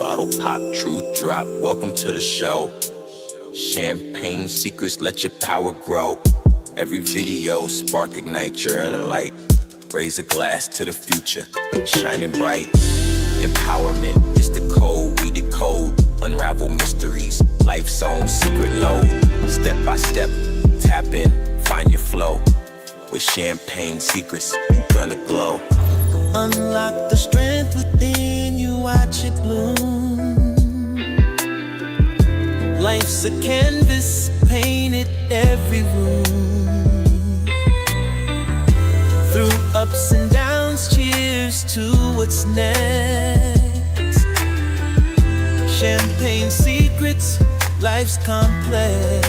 Bottle pop, truth drop, welcome to the show. Champagne secrets, let your power grow. Every video, spark, ignite your inner light. Raise a glass to the future, shining bright. Empowerment is the code, we decode. Unravel mysteries, life's own secret load. Step by step, tap in, find your flow. With champagne secrets, you gonna glow. Unlock the strength within you, watch it bloom. Life's a canvas, painted every room. Through ups and downs, cheers to what's next. Champagne secrets, life's complex.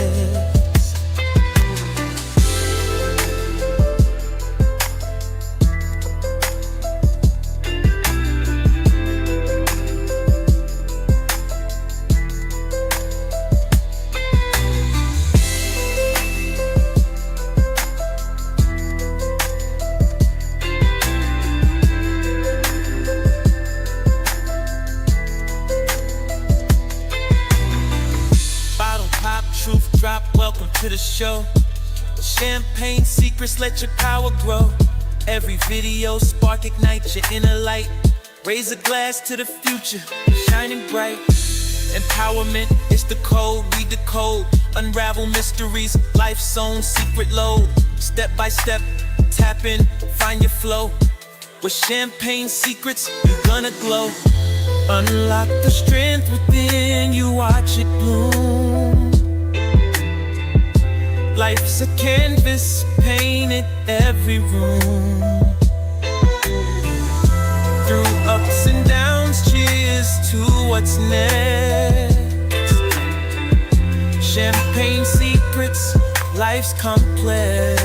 Truth drop, welcome to the show. Champagne secrets, let your power grow. Every video, spark, ignite your inner light. Raise a glass to the future, shining bright. Empowerment is the code, we decode. Unravel mysteries, life's own secret load. Step by step, tap in, find your flow. With champagne secrets, you're gonna glow. Unlock the strength within you, watch it bloom. Life's a canvas, painted every room. Through ups and downs, cheers to what's next. Champagne secrets, life's complex.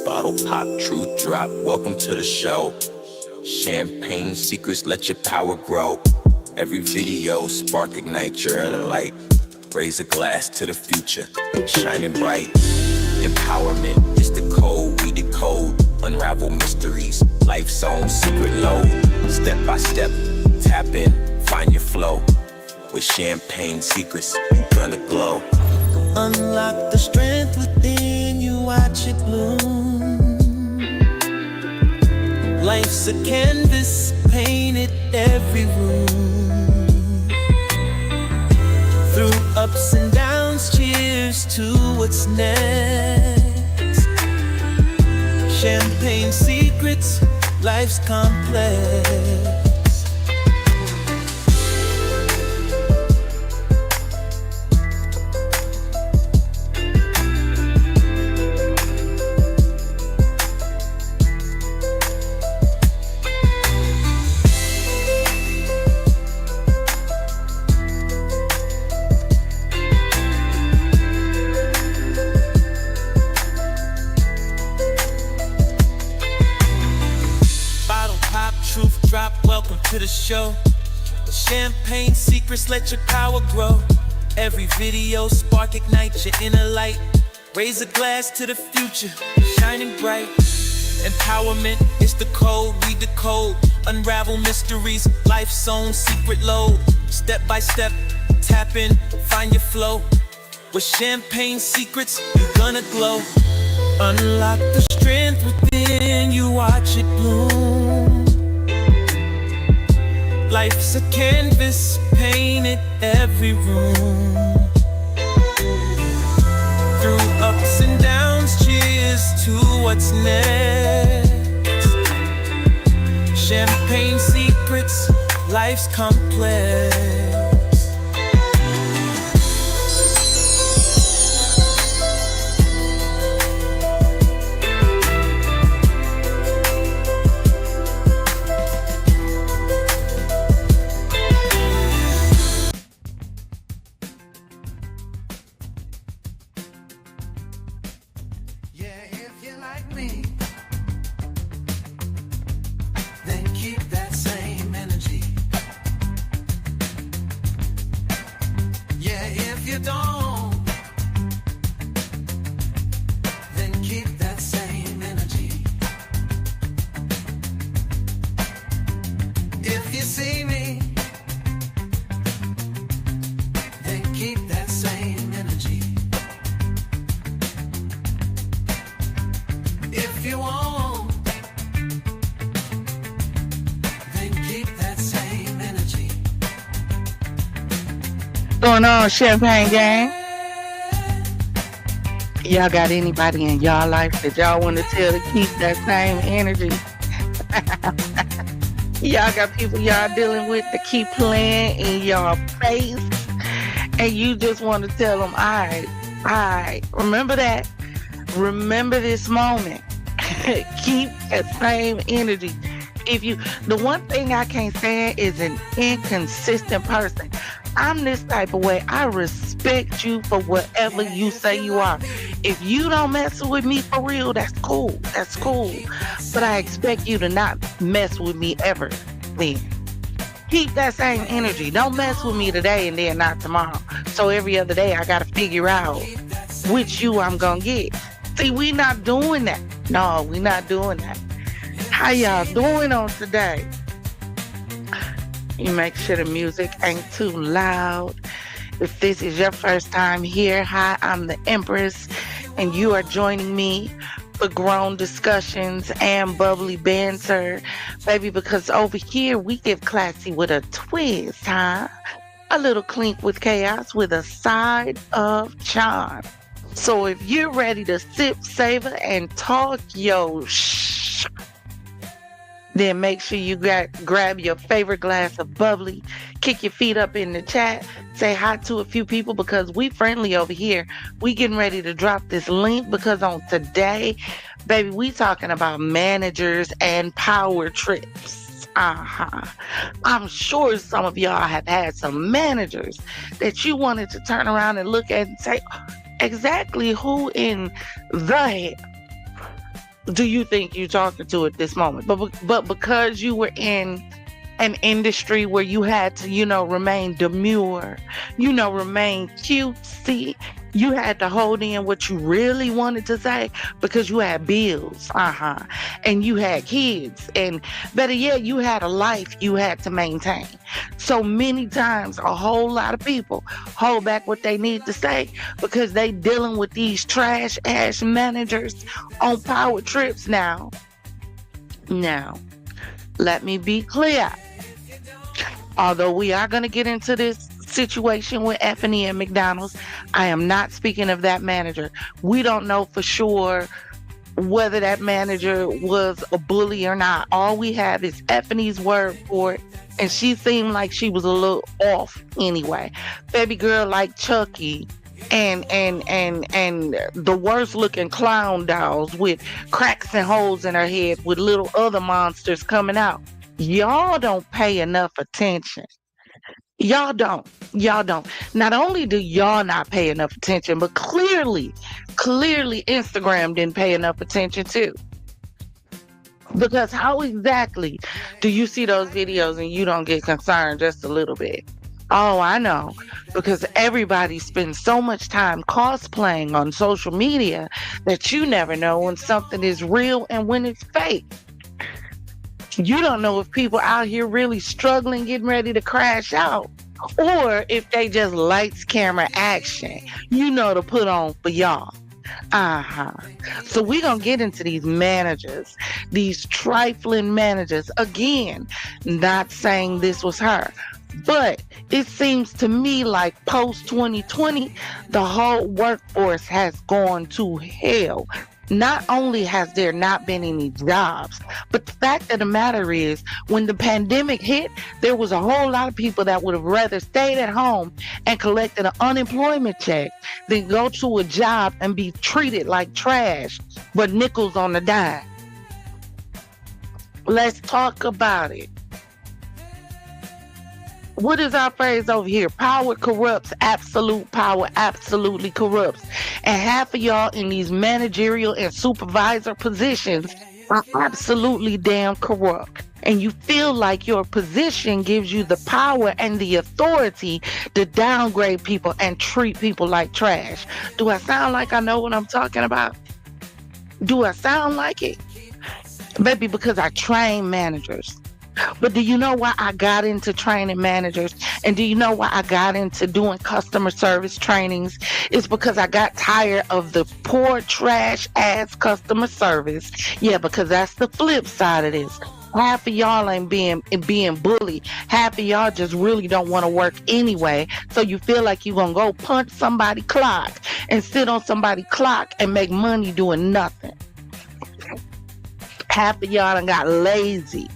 Bottle pop, truth drop, welcome to the show. Champagne secrets, let your power grow. Every video, spark, ignite your inner light. Raise a glass to the future, shining bright. Empowerment is the code, we decode. Unravel mysteries, life's own secret load. Step by step, tap in, find your flow. With champagne secrets, you gonna glow. Unlock the strength within you, watch it bloom. Life's a canvas, painted every room. Through ups and downs, cheers to what's next. Champagne secrets, life's complex. Truth drop, welcome to the show. Champagne secrets, let your power grow. Every video, spark, ignite your inner light. Raise a glass to the future, shining bright. Empowerment is the code, we decode. Unravel mysteries, life's own secret load. Step by step, tap in, find your flow. With champagne secrets, you're gonna glow. Unlock the strength within you, watch it bloom. Life's a canvas, painted every room. Through ups and downs, cheers to what's next. Champagne secrets, life's complex. going on, Champagne Gang? Y'all got anybody in y'all life that y'all want to tell to keep that same energy? Y'all got people y'all dealing with that keep playing in your face, and you just want to tell them, alright, remember that. Remember this moment. Keep that same energy. The one thing I can't stand is an inconsistent person. I'm this type of way. I respect you for whatever you say you are. If you don't mess with me for real, that's cool. That's cool. But I expect you to not mess with me ever then. Keep that same energy. Don't mess with me today and then not tomorrow. So every other day I gotta figure out which you I'm gonna get. See, we not doing that. No, we not doing that. How y'all doing on today? You make sure the music ain't too loud. If this is your first time here, hi, I'm the Empress, and you are joining me for grown discussions and bubbly banter, baby, because over here we get classy with a twist, huh? A little clink with chaos with a side of charm. So if you're ready to sip, savor, and talk yo shh, then make sure you grab your favorite glass of bubbly, kick your feet up in the chat, say hi to a few people because we friendly over here. We getting ready to drop this link because on today, baby, we talking about managers and power trips. I'm sure some of y'all have had some managers that you wanted to turn around and look at and say, exactly who in the heck do you think you're talking to at this moment? But because you were in an industry where you had to, remain demure, remain cutesy, you had to hold in what you really wanted to say because you had bills, and you had kids, and better yet, you had a life you had to maintain. So many times, a whole lot of people hold back what they need to say because they dealing with these trash ass managers on power trips now. Now, let me be clear. Although we are going to get into this situation with F&E and McDonald's, I am not speaking of that manager. We don't know for sure whether that manager was a bully or not. All we have is F&E's word for it, and she seemed like she was a little off anyway. Baby girl like Chucky and the worst looking clown dolls with cracks and holes in her head with little other monsters coming out. Y'all don't pay enough attention. Y'all don't. Not only do y'all not pay enough attention, but clearly Instagram didn't pay enough attention too. Because how exactly do you see those videos and you don't get concerned just a little bit? Oh, I know. Because everybody spends so much time cosplaying on social media that you never know when something is real and when it's fake. You don't know if people out here really struggling, getting ready to crash out, or if they just lights, camera, action, to put on for y'all. So we're going to get into these managers, these trifling managers. Again, not saying this was her, but it seems to me like post 2020, the whole workforce has gone to hell. Not only has there not been any jobs, but the fact of the matter is, when the pandemic hit, there was a whole lot of people that would have rather stayed at home and collected an unemployment check than go to a job and be treated like trash, but nickels on the dime. Let's talk about it. What is our phrase over here? Power corrupts. Absolute power absolutely corrupts. And half of y'all in these managerial and supervisor positions are absolutely damn corrupt. And you feel like your position gives you the power and the authority to downgrade people and treat people like trash. Do I sound like I know what I'm talking about? Do I sound like it? Baby, because I train managers. But do you know why I got into training managers? And do you know why I got into doing customer service trainings? It's because I got tired of the poor, trash ass customer service. Yeah, because that's the flip side of this. Half of y'all ain't being bullied. Half of y'all just really don't want to work anyway. So you feel like you gonna go punch somebody's clock and sit on somebody's clock and make money doing nothing. Half of y'all done got lazy.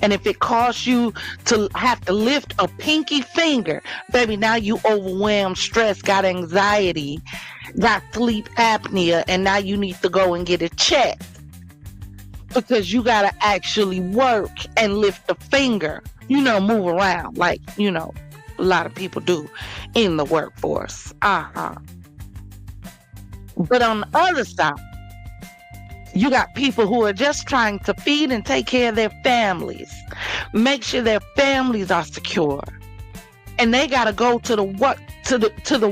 And if it costs you to have to lift a pinky finger, baby, now you overwhelmed, stressed, got anxiety, got sleep apnea, and now you need to go and get it checked. Because you got to actually work and lift a finger, move around like, a lot of people do in the workforce. But on the other side, you got people who are just trying to feed and take care of their families, make sure their families are secure, and they got to go to the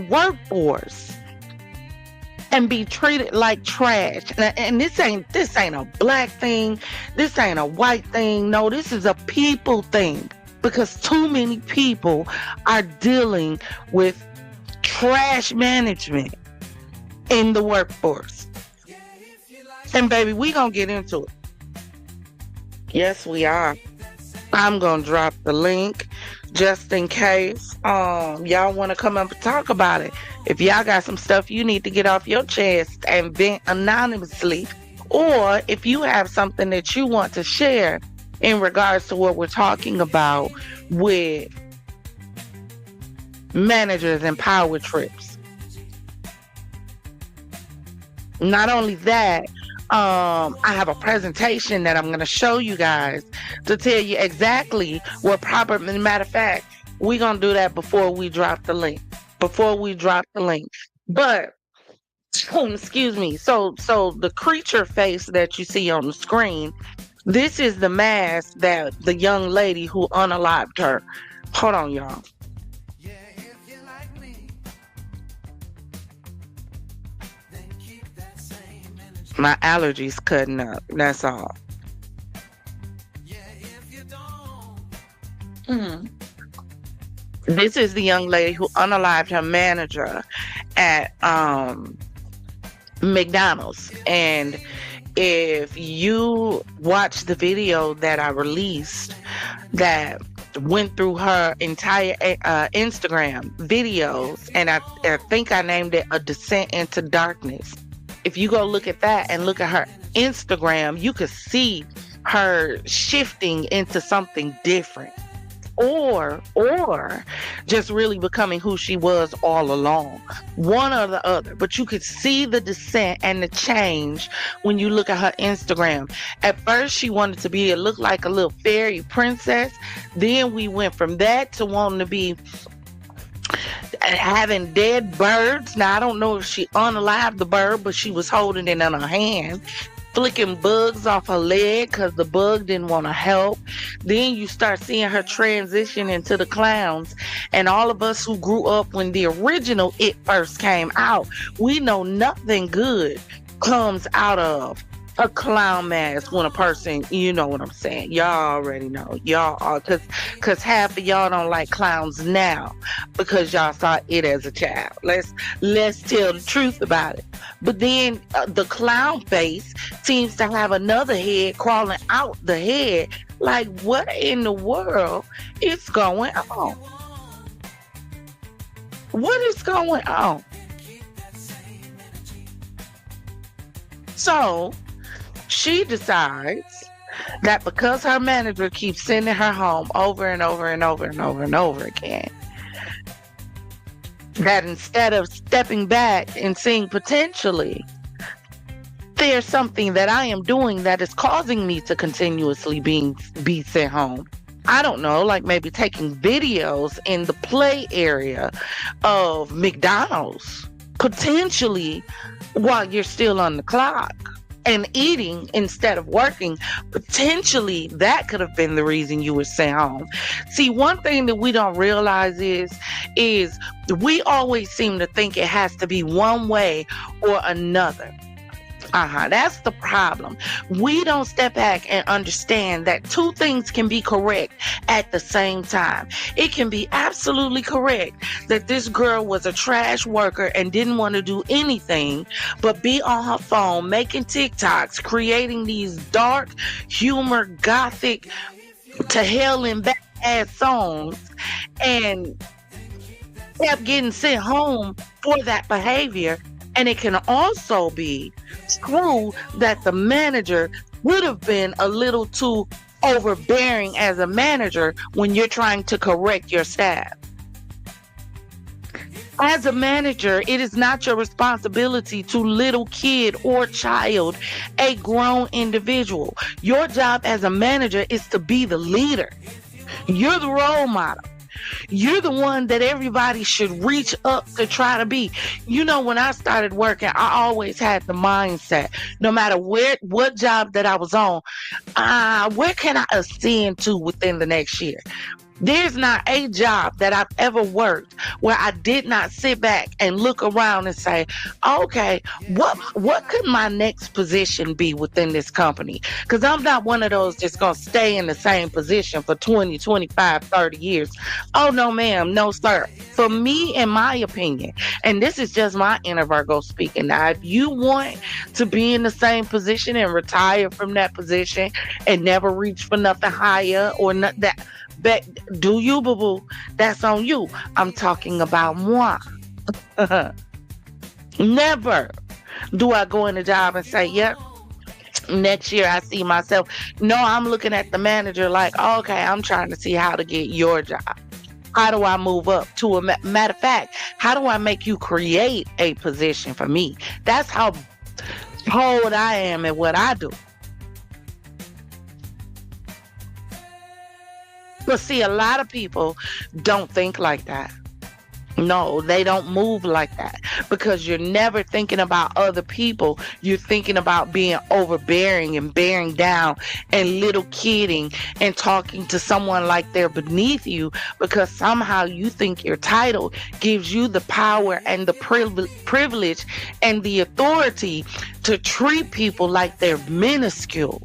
workforce and be treated like trash. And this ain't a black thing, this ain't a white thing. No, this is a people thing, because too many people are dealing with trash management in the workforce. And baby, we gonna get into it. Yes, we are. I'm gonna drop the link just in case y'all want to come up and talk about it. If y'all got some stuff you need to get off your chest and vent anonymously, or if you have something that you want to share in regards to what we're talking about with managers and power trips. Not only that, I have a presentation that I'm going to show you guys to tell you exactly what proper. Matter of fact, we're going to do that before we drop the link. But, excuse me. So the creature face that you see on the screen, this is the mask that the young lady who unalived her. Hold on, y'all. My allergies cutting up. That's all. This is the young lady who unalived her manager at McDonald's. And if you watch the video that I released that went through her entire Instagram videos, and I think I named it A Descent into Darkness. If you go look at that and look at her Instagram, you could see her shifting into something different, or just really becoming who she was all along, one or the other. But you could see the descent and the change when you look at her Instagram. At first, she wanted to look like a little fairy princess. Then we went from that to wanting to be having dead birds. Now, I don't know if she unalived the bird, but she was holding it in her hand, flicking bugs off her leg because the bug didn't want to help. Then you start seeing her transition into the clowns. And all of us who grew up when the original It first came out, we know nothing good comes out of a clown mask when a person, you know what I'm saying. Y'all already know. Y'all are, because half of y'all don't like clowns now because y'all saw it as a child. Let's tell the truth about it. But then the clown face seems to have another head crawling out the head. Like, what in the world is going on? What is going on? So she decides that because her manager keeps sending her home over and over and over and over and over again, that instead of stepping back and seeing potentially, there's something that I am doing that is causing me to continuously be sent home. I don't know, like maybe taking videos in the play area of McDonald's, potentially while you're still on the clock, and eating instead of working. Potentially that could have been the reason you were sent home. See, one thing that we don't realize is we always seem to think it has to be one way or another. That's the problem. We don't step back and understand that two things can be correct at the same time. It can be absolutely correct that this girl was a trash worker and didn't want to do anything but be on her phone making TikToks, creating these dark, humor, gothic, to hell and back ass songs, and kept getting sent home for that behavior. And it can also be true that the manager would have been a little too overbearing as a manager when you're trying to correct your staff. As a manager, it is not your responsibility to little kid or child a grown individual. Your job as a manager is to be the leader. You're the role model. You're the one that everybody should reach up to try to be. You know, when I started working, I always had the mindset, no matter what job that I was on, where can I ascend to within the next year? There's not a job that I've ever worked where I did not sit back and look around and say, okay, what could my next position be within this company? Because I'm not one of those that's going to stay in the same position for 20, 25, 30 years. Oh, no, ma'am. No, sir. For me, in my opinion, and this is just my inner Virgo speaking, now, if you want to be in the same position and retire from that position and never reach for nothing higher or not that, but do you, boo-boo? That's on you. I'm talking about moi. Never do I go in a job and say, yep, next year I see myself. No, I'm looking at the manager like, okay, I'm trying to see how to get your job. How do I move up to a matter of fact? How do I make you create a position for me? That's how bold I am at what I do. But see, a lot of people don't think like that. No, they don't move like that because you're never thinking about other people. You're thinking about being overbearing and bearing down and little kidding and talking to someone like they're beneath you because somehow you think your title gives you the power and the privilege and the authority to treat people like they're minuscule.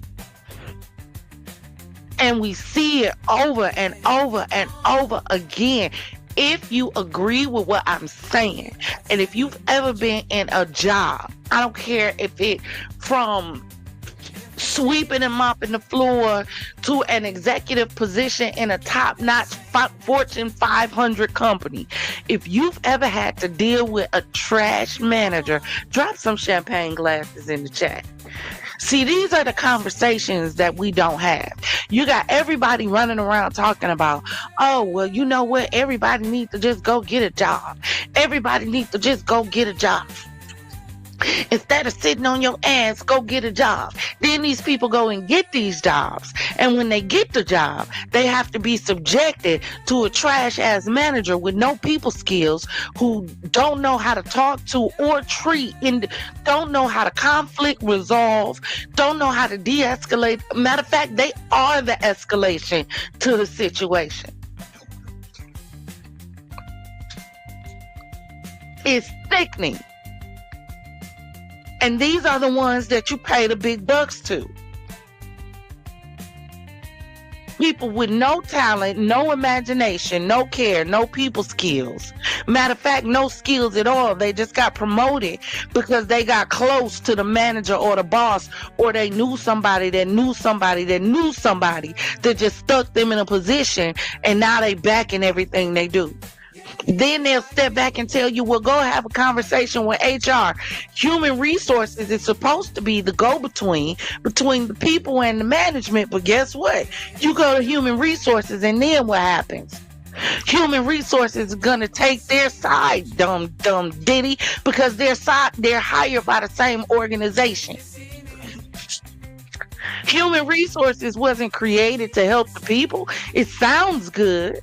And we see it over and over and over again. If you agree with what I'm saying, and if you've ever been in a job, I don't care if it from sweeping and mopping the floor to an executive position in a top-notch Fortune 500 company. If you've ever had to deal with a trash manager, drop some champagne glasses in the chat. See, these are the conversations that we don't have. You got everybody running around talking about, oh, well, you know what? Everybody needs to just go get a job. Everybody needs to just go get a job. Instead of sitting on your ass, go get a job. Then these people go and get these jobs. And when they get the job, they have to be subjected to a trash ass manager with no people skills who don't know how to talk to or treat, don't know how to conflict resolve, don't know how to de-escalate. Matter of fact, they are the escalation to the situation. It's sickening. And these are the ones that you pay the big bucks to. People with no talent, no imagination, no care, no people skills. Matter of fact, no skills at all. They just got promoted because they got close to the manager or the boss, or they knew somebody that knew somebody that knew somebody that just stuck them in a position, and now they backing everything they do. Then they'll step back and tell you, well, go have a conversation with HR. Human resources is supposed to be the go-between between the people and the management. But guess what? You go to human resources and then what happens? Human resources is going to take their side, dumb ditty, because they're hired by the same organization. Human resources wasn't created to help the people. It sounds good.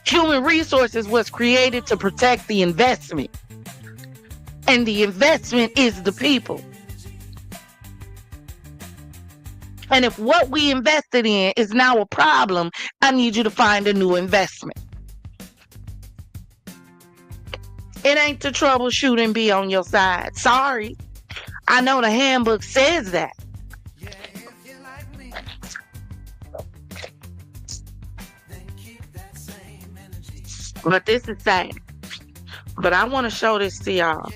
Human resources was created to protect the investment. And the investment is the people. And if what we invested in is now a problem, I need you to find a new investment. It ain't to troubleshoot and be on your side. Sorry. I know the handbook says that. But this is sad. But I want to show this to y'all.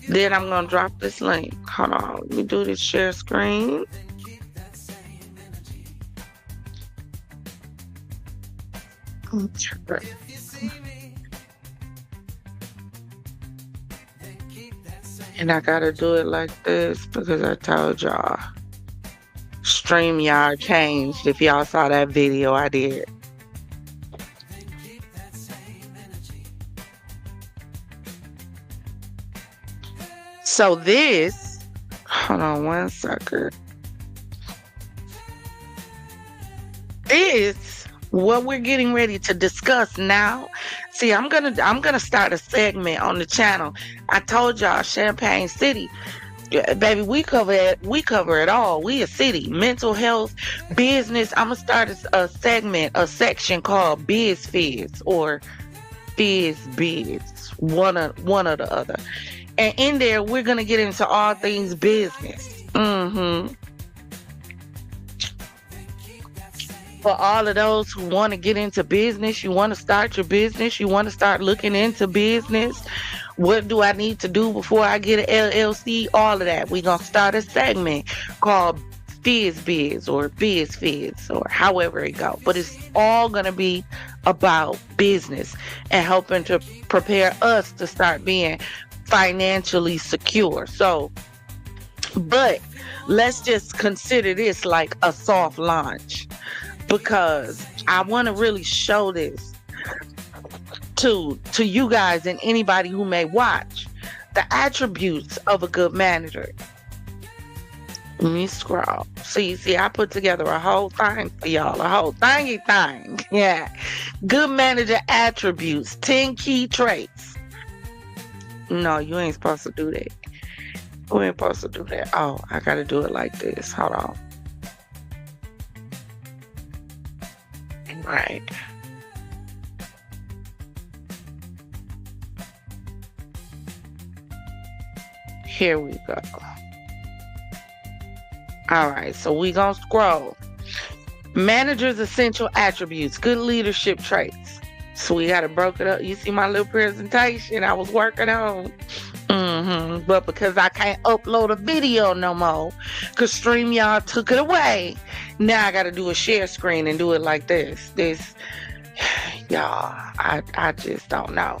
Then I'm going to drop this link. Hold on. Let me do this share screen. And I got to do it like this because I told y'all. StreamYard changed. If y'all saw that video I did. So this, hold on one second. This, what we're getting ready to discuss now. See, I'm gonna start a segment on the channel. I told y'all, Champaign City, baby, we cover it all. We a city, mental health, business. I'm gonna start a segment, a section called Biz Fizz or Fizz Biz, one or the other. And in there, we're going to get into all things business. For all of those who want to get into business, you want to start your business, you want to start looking into business. What do I need to do before I get an LLC? All of that. We're going to start a segment called Fizz Biz or Biz Fizz or however it go. But it's all going to be about business and helping to prepare us to start being financially secure. So, but let's just consider this like a soft launch because I want to really show this to you guys and anybody who may watch the attributes of a good manager. Let me scroll. See, I put together a whole thing for y'all, a whole thingy thing. Yeah. Good manager attributes, 10 key traits. No, you ain't supposed to do that. You ain't supposed to do that. Oh, I gotta do it like this. Hold on. Right. Here we go. All right, so we gonna scroll. Manager's essential attributes, good leadership traits. So we got to broke it up. You see my little presentation I was working on. But because I can't upload a video no more, because StreamYard took it away, now I got to do a share screen and do it like this. Y'all, I just don't know.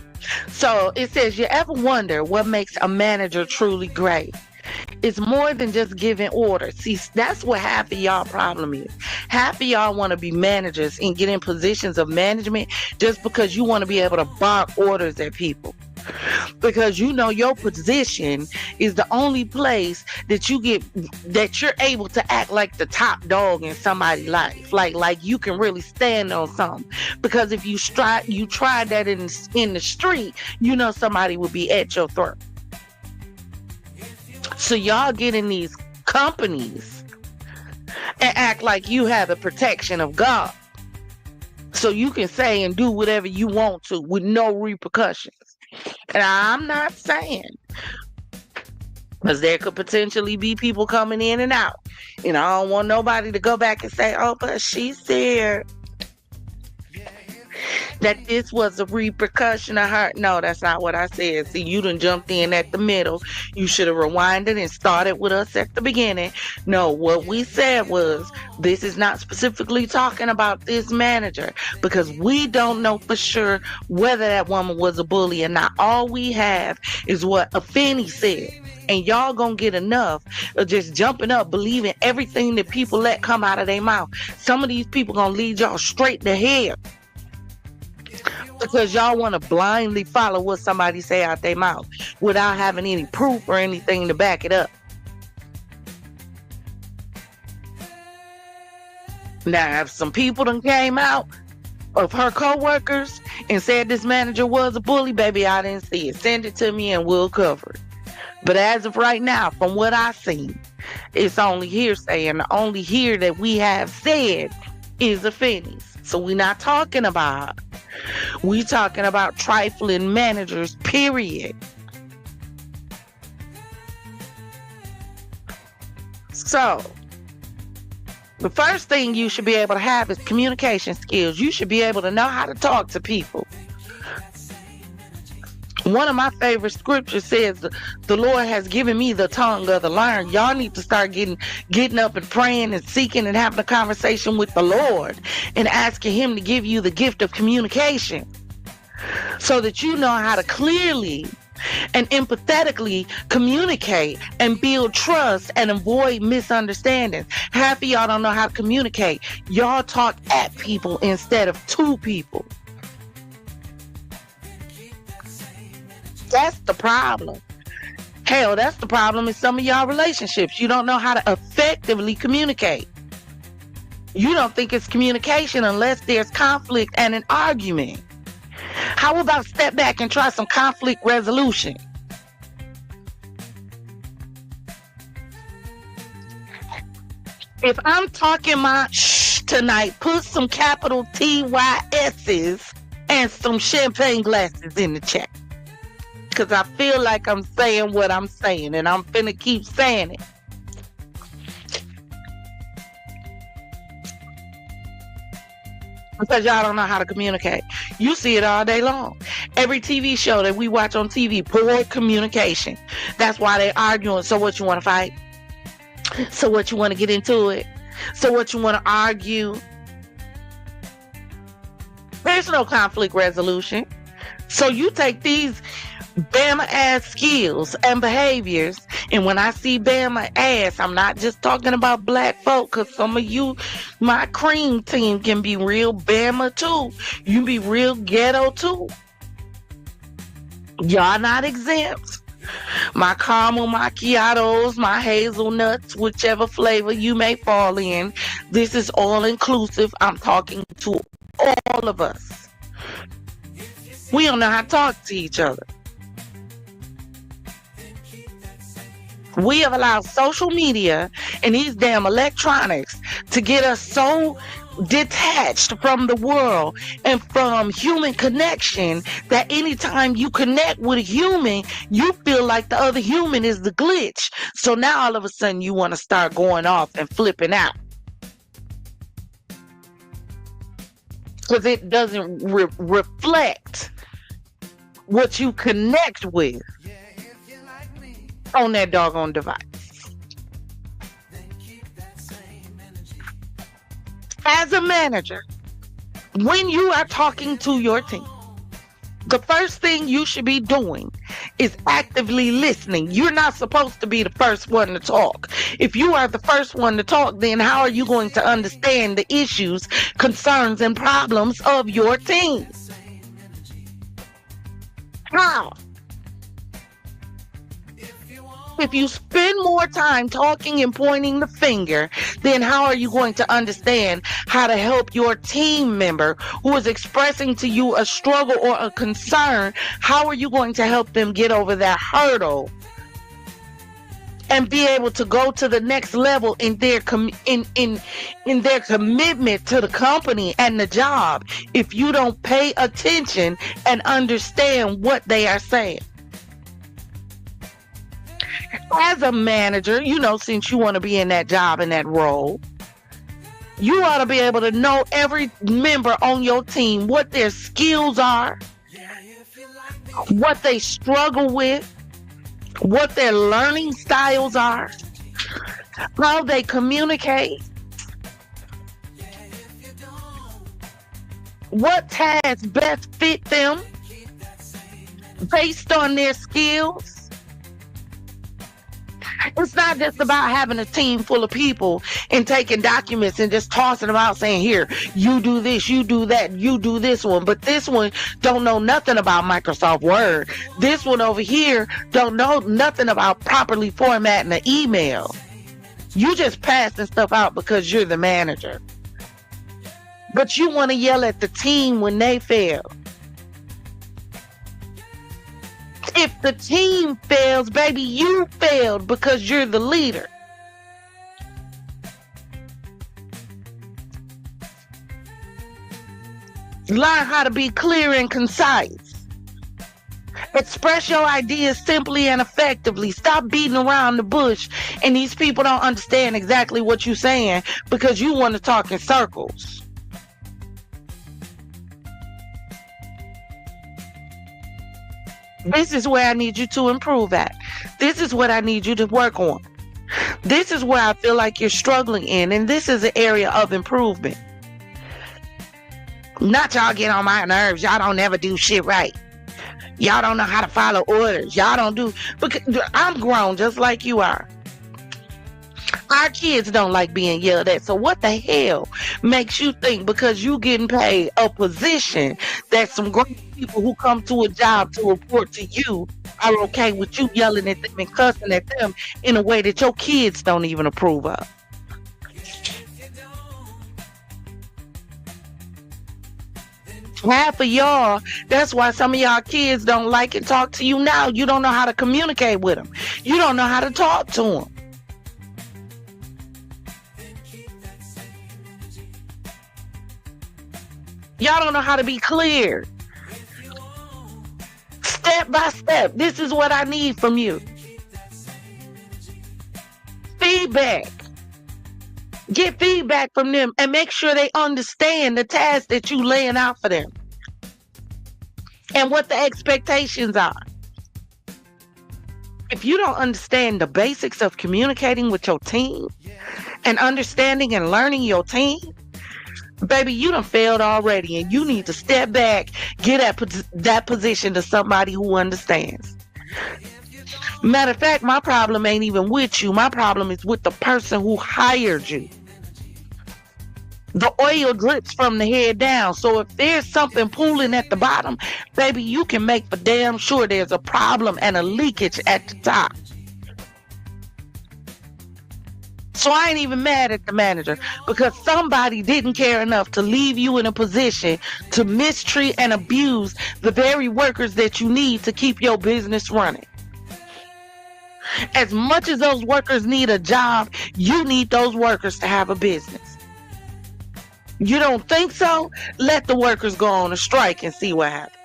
So it says, you ever wonder what makes a manager truly great? It's more than just giving orders. See, that's what half of y'all problem is. Half of y'all want to be managers and get in positions of management just because you want to be able to bark orders at people. Because you know your position is the only place that you're able to act like the top dog in somebody's life. Like you can really stand on something. Because if you tried that in the street, you know somebody would be at your throat. So y'all get in these companies and act like you have the protection of God. So you can say and do whatever you want to with no repercussions. And I'm not saying, because there could potentially be people coming in and out. And I don't want nobody to go back and say, oh, but she said that this was a repercussion of her. No, that's not what I said. See, you done jumped in at the middle. You should have rewinded and started with us at the beginning. No, what we said was, this is not specifically talking about this manager because we don't know for sure whether that woman was a bully or not. All we have is what Afeni said. And y'all gonna get enough of just jumping up, believing everything that people let come out of their mouth. Some of these people gonna lead y'all straight to hell. Because y'all want to blindly follow what somebody say out their mouth without having any proof or anything to back it up. Now, if some people done came out of her co-workers and said this manager was a bully, baby, I didn't see it. Send it to me and we'll cover it. But as of right now, from what I've seen, it's only hearsay, and the only here that we have said is Afeni's. So we're not talking about her. We talking about trifling managers, period. So, the first thing you should be able to have is communication skills. You should be able to know how to talk to people. One of my favorite scriptures says, the Lord has given me the tongue of the learned. Y'all need to start getting up and praying and seeking and having a conversation with the Lord and asking him to give you the gift of communication so that you know how to clearly and empathetically communicate and build trust and avoid misunderstandings. Half of y'all don't know how to communicate. Y'all talk at people instead of to people. That's the problem. Hell, that's the problem in some of y'all relationships. You don't know how to effectively communicate. You don't think it's communication unless there's conflict and an argument. How about step back and try some conflict resolution? If I'm talking my shh tonight, put some capital TYS's and some champagne glasses in the chat. Because I feel like I'm saying what I'm saying, and I'm finna keep saying it. Because y'all don't know how to communicate. You see it all day long. Every TV show that we watch on TV, poor communication. That's why they're arguing. So what, you want to fight? So what, you want to get into it? So what, you want to argue? There's no conflict resolution. So you take these Bama ass skills and behaviors, and when I see Bama ass, I'm not just talking about black folk, because some of you, my cream team, can be real Bama too. You be real ghetto too. Y'all not exempt. My caramel macchiatos, my hazelnuts, whichever flavor you may fall in, this is all inclusive. I'm talking to all of us. We don't know how to talk to each other. We have allowed social media and these damn electronics to get us so detached from the world and from human connection that anytime you connect with a human, you feel like the other human is the glitch. So now all of a sudden you want to start going off and flipping out. Because it doesn't reflect what you connect with on that doggone device. As a manager, when you are talking to your team, the first thing you should be doing is actively listening. You're not supposed to be the first one to talk. If you are the first one to talk, then how are you going to understand the issues, concerns, and problems of your team? How? If you spend more time talking and pointing the finger, then how are you going to understand how to help your team member who is expressing to you a struggle or a concern? How are you going to help them get over that hurdle and be able to go to the next level in their in their commitment to the company and the job if you don't pay attention and understand what they are saying? As a manager, since you want to be in that job and that role, you ought to be able to know every member on your team, what their skills are, what they struggle with, what their learning styles are, how they communicate, what tasks best fit them based on their skills. It's not just about having a team full of people and taking documents and just tossing them out saying, here, you do this, you do that, you do this one. But this one don't know nothing about Microsoft Word. This one over here don't know nothing about properly formatting an email. You just passing stuff out because you're the manager. But you want to yell at the team when they fail. If the team fails, baby, you failed because you're the leader. Learn how to be clear and concise. Express your ideas simply and effectively. Stop beating around the bush And these people don't understand exactly what you're saying because you want to talk in circles. This is where I need you to improve at. This is what I need you to work on. This is where I feel like you're struggling in, and this is an area of improvement. Not y'all get on my nerves. Y'all don't never do shit right. Y'all don't know how to follow orders. Y'all don't do... Because I'm grown just like you are. Our kids don't like being yelled at. So what the hell makes you think because you getting paid a position that some grown people who come to a job to report to you are okay with you yelling at them and cussing at them in a way that your kids don't even approve of? Half of y'all, that's why some of y'all kids don't like and talk to you now. You don't know how to communicate with them. You don't know how to talk to them. Y'all don't know how to be clear. Step by step, this is what I need from you. Feedback. Get feedback from them and make sure they understand the task that you laying out for them and what the expectations are. If you don't understand the basics of communicating with your team and understanding and learning your team, baby, you done failed already, and you need to step back, get that position to somebody who understands. Matter of fact, my problem ain't even with you. My problem is with the person who hired you. The oil drips from the head down. So if there's something pooling at the bottom, baby, you can make for damn sure there's a problem and a leakage at the top. So I ain't even mad at the manager because somebody didn't care enough to leave you in a position to mistreat and abuse the very workers that you need to keep your business running. As much as those workers need a job, you need those workers to have a business. You don't think so? Let the workers go on a strike and see what happens.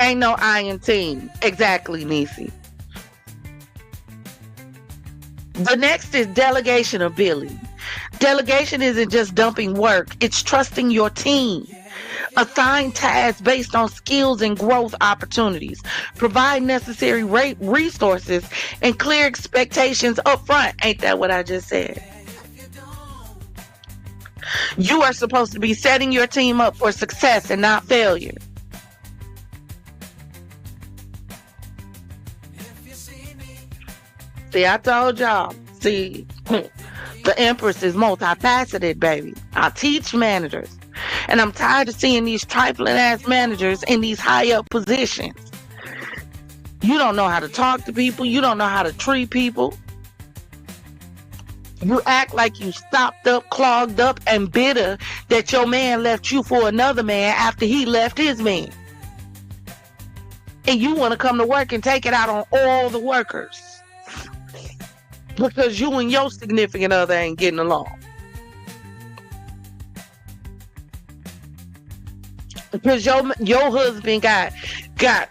Ain't no iron team. Exactly, Niecy. The next is delegation ability. Delegation isn't just dumping work, it's trusting your team. Assign tasks based on skills and growth opportunities. Provide necessary resources and clear expectations up front. Ain't that what I just said? You are supposed to be setting your team up for success and not failure. See, I told y'all. See, the Empress is multifaceted, baby. I teach managers. And I'm tired of seeing these trifling ass managers in these high up positions. You don't know how to talk to people. You don't know how to treat people. You act like you stopped up, clogged up, and bitter that your man left you for another man after he left his man. And you want to come to work and take it out on all the workers because you and your significant other ain't getting along. Because your husband got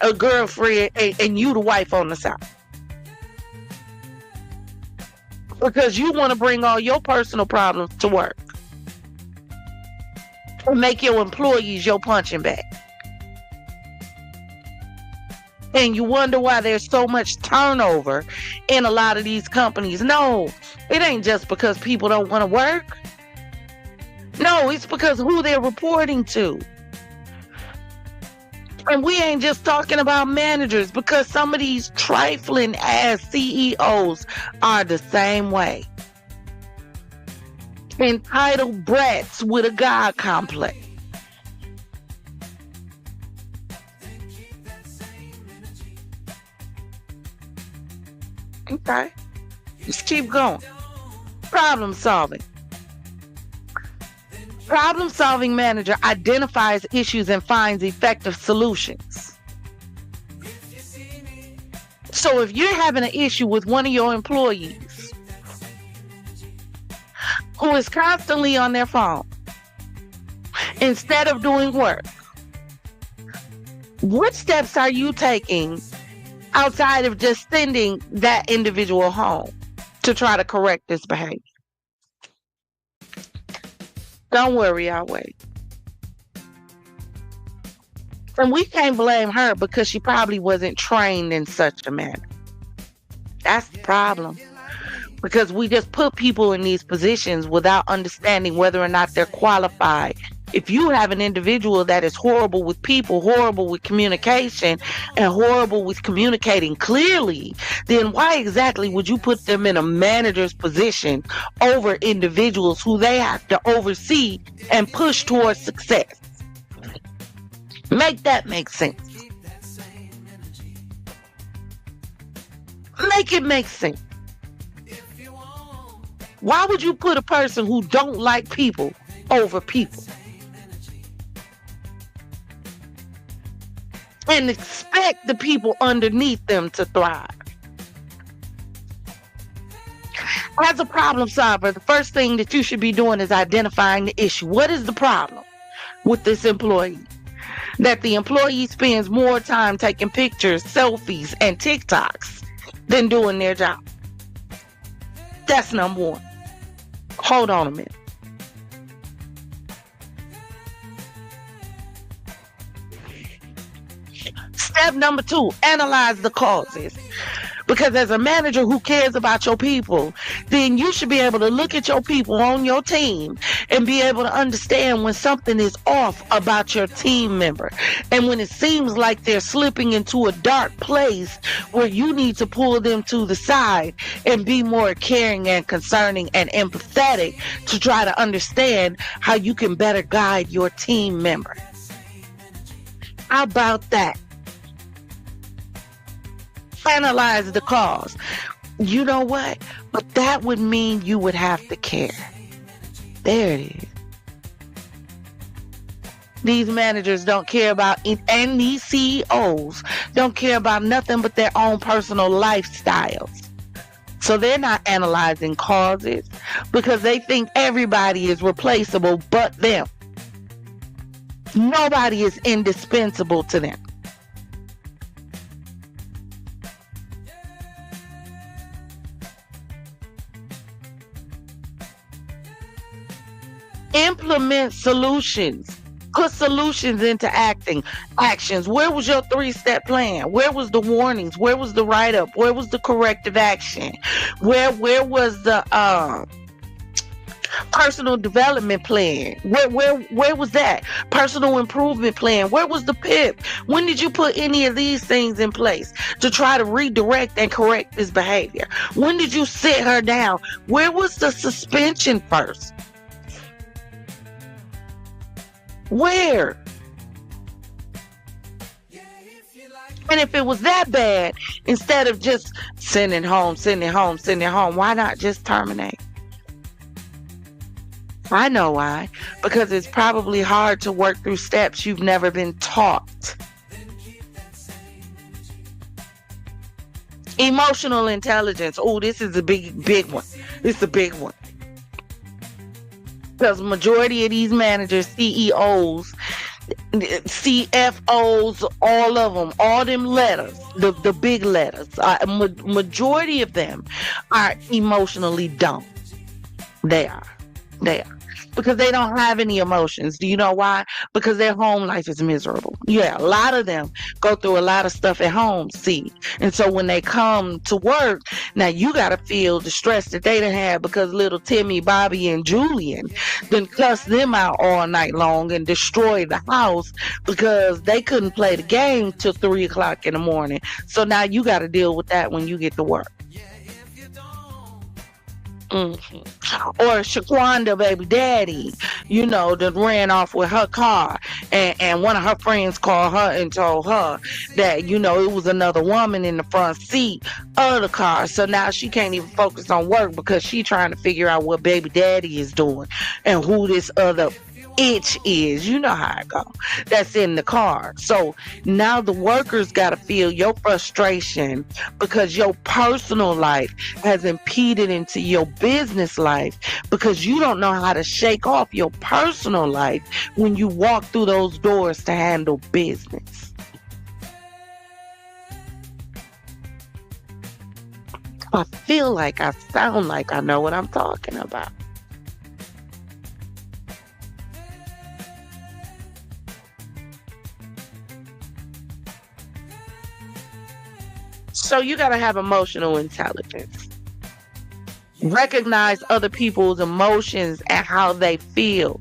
a girlfriend and you the wife on the side. Because you want to bring all your personal problems to work. And make your employees your punching bag. And you wonder why there's so much turnover in a lot of these companies. No, it ain't just because people don't want to work. No, it's because who they're reporting to. And we ain't just talking about managers, because some of these trifling ass CEOs are the same way. Entitled brats with a God complex. Okay, let's keep going. Problem solving. Problem-solving manager identifies issues and finds effective solutions. So if you're having an issue with one of your employees who is constantly on their phone instead of doing work, What steps are you taking outside of just sending that individual home to try to correct this behavior? Don't worry, I'll wait. And we can't blame her because she probably wasn't trained in such a manner. That's the problem. Because we just put people in these positions without understanding whether or not they're qualified. If you have an individual that is horrible with people, horrible with communication, and horrible with communicating clearly, then why exactly would you put them in a manager's position over individuals who they have to oversee and push towards success? Make that make sense. Make it make sense. Why would you put a person who don't like people over people? And expect the people underneath them to thrive. As a problem solver, the first thing that you should be doing is identifying the issue. What is the problem with this employee? That the employee spends more time taking pictures, selfies, and TikToks than doing their job. That's number one. Hold on a minute. Step number two, analyze the causes. Because as a manager who cares about your people, then you should be able to look at your people on your team and be able to understand when something is off about your team member. And when it seems like they're slipping into a dark place where you need to pull them to the side and be more caring and concerning and empathetic to try to understand how you can better guide your team member. How about that? Analyze the cause. You know what? But that would mean you would have to care. There it is. These managers don't care about it, and these CEOs don't care about nothing but their own personal lifestyles. So they're not analyzing causes because they think everybody is replaceable but them. Nobody is indispensable to them. Implement solutions. Put solutions into actions. Where was your 3-step plan? Where was the warnings? Where was the write-up? Where was the corrective action? Where was the personal development plan? Where was that? Personal improvement plan. Where was the PIP? When did you put any of these things in place to try to redirect and correct this behavior? When did you sit her down? Where was the suspension first? Where? And if it was that bad, instead of just sending home, why not just terminate? I know why. Because it's probably hard to work through steps you've never been taught. Emotional intelligence. Oh, this is a big one. This is a big one. Because majority of these managers, CEOs, CFOs, all of them, all them letters, the big letters, majority of them are emotionally dumb. They are. Because they don't have any emotions. Do you know why? Because their home life is miserable. Yeah, a lot of them go through a lot of stuff at home, see. And so when they come to work, now you got to feel the stress that they done had because little Timmy, Bobby, and Julian done cuss them out all night long and destroy the house because they couldn't play the game till 3 o'clock in the morning. So now you got to deal with that when you get to work. Or Shaquanda baby daddy, that ran off with her car and one of her friends called her and told her that, it was another woman in the front seat of the car. So now she can't even focus on work because she trying to figure out what baby daddy is doing and who this other itch is. You know how it go. That's in the car. So now the workers got to feel your frustration because your personal life has impeded into your business life because you don't know how to shake off your personal life when you walk through those doors to handle business. I feel like I sound like I know what I'm talking about. So you got to have emotional intelligence. Recognize other people's emotions and how they feel.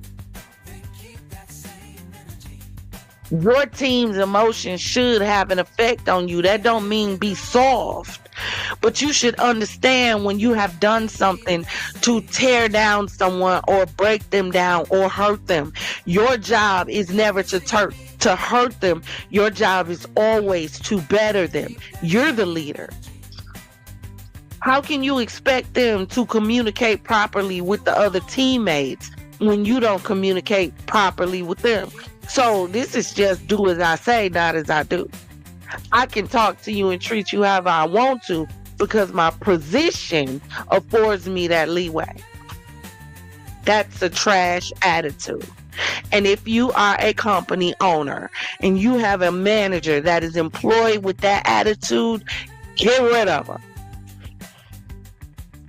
Your team's emotions should have an effect on you. That don't mean be soft, but you should understand when you have done something to tear down someone or break them down or hurt them. Your job is never to hurt them. Your job is always to better them. You're the leader. How can you expect them to communicate properly with the other teammates when you don't communicate properly with them? So this is just do as I say, not as I do. I can talk to you and treat you however I want to because my position affords me that leeway. That's a trash attitude. And if you are a company owner and you have a manager that is employed with that attitude, get rid of her.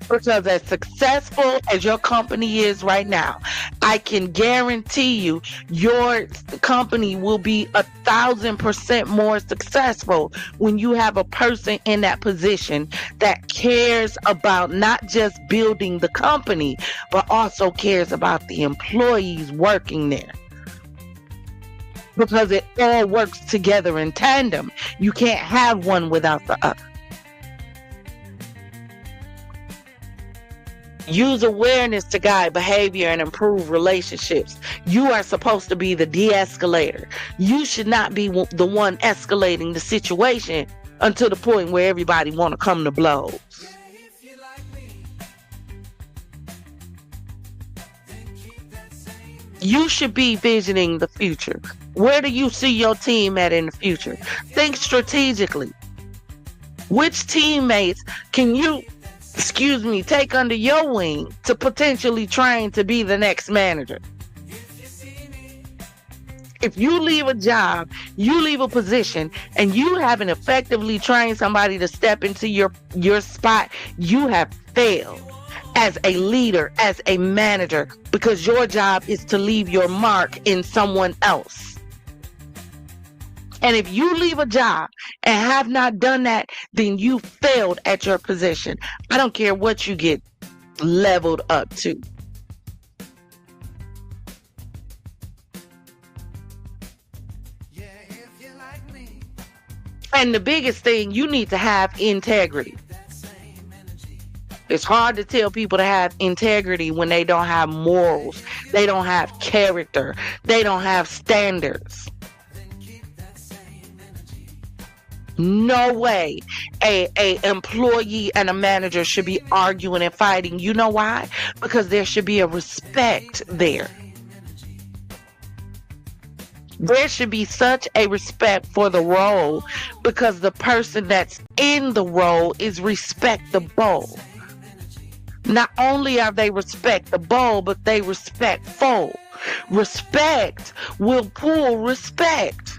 Because as successful as your company is right now, I can guarantee you your company will be 1,000% more successful when you have a person in that position that cares about not just building the company, but also cares about the employees working there. Because it all works together in tandem. You can't have one without the other. Use awareness to guide behavior and improve relationships. You are supposed to be the de-escalator. You should not be the one escalating the situation until the point where everybody want to come to blows. You should be visioning the future. Where do you see your team at in the future? Think strategically. Which teammates can you take under your wing to potentially train to be the next manager? If you leave a job, you leave a position, and you haven't effectively trained somebody to step into your spot, you have failed as a leader, as a manager, because your job is to leave your mark in someone else. And if you leave a job and have not done that, then you failed at your position. I don't care what you get leveled up to. And the biggest thing, you need to have integrity. It's hard to tell people to have integrity when they don't have morals, they don't have character, they don't have standards. No way a employee and a manager should be arguing and fighting. You know why? Because there should be a respect there. There should be such a respect for the role because the person that's in the role is respectable. Not only are they respectable, but they respectful. Respect will pull respect.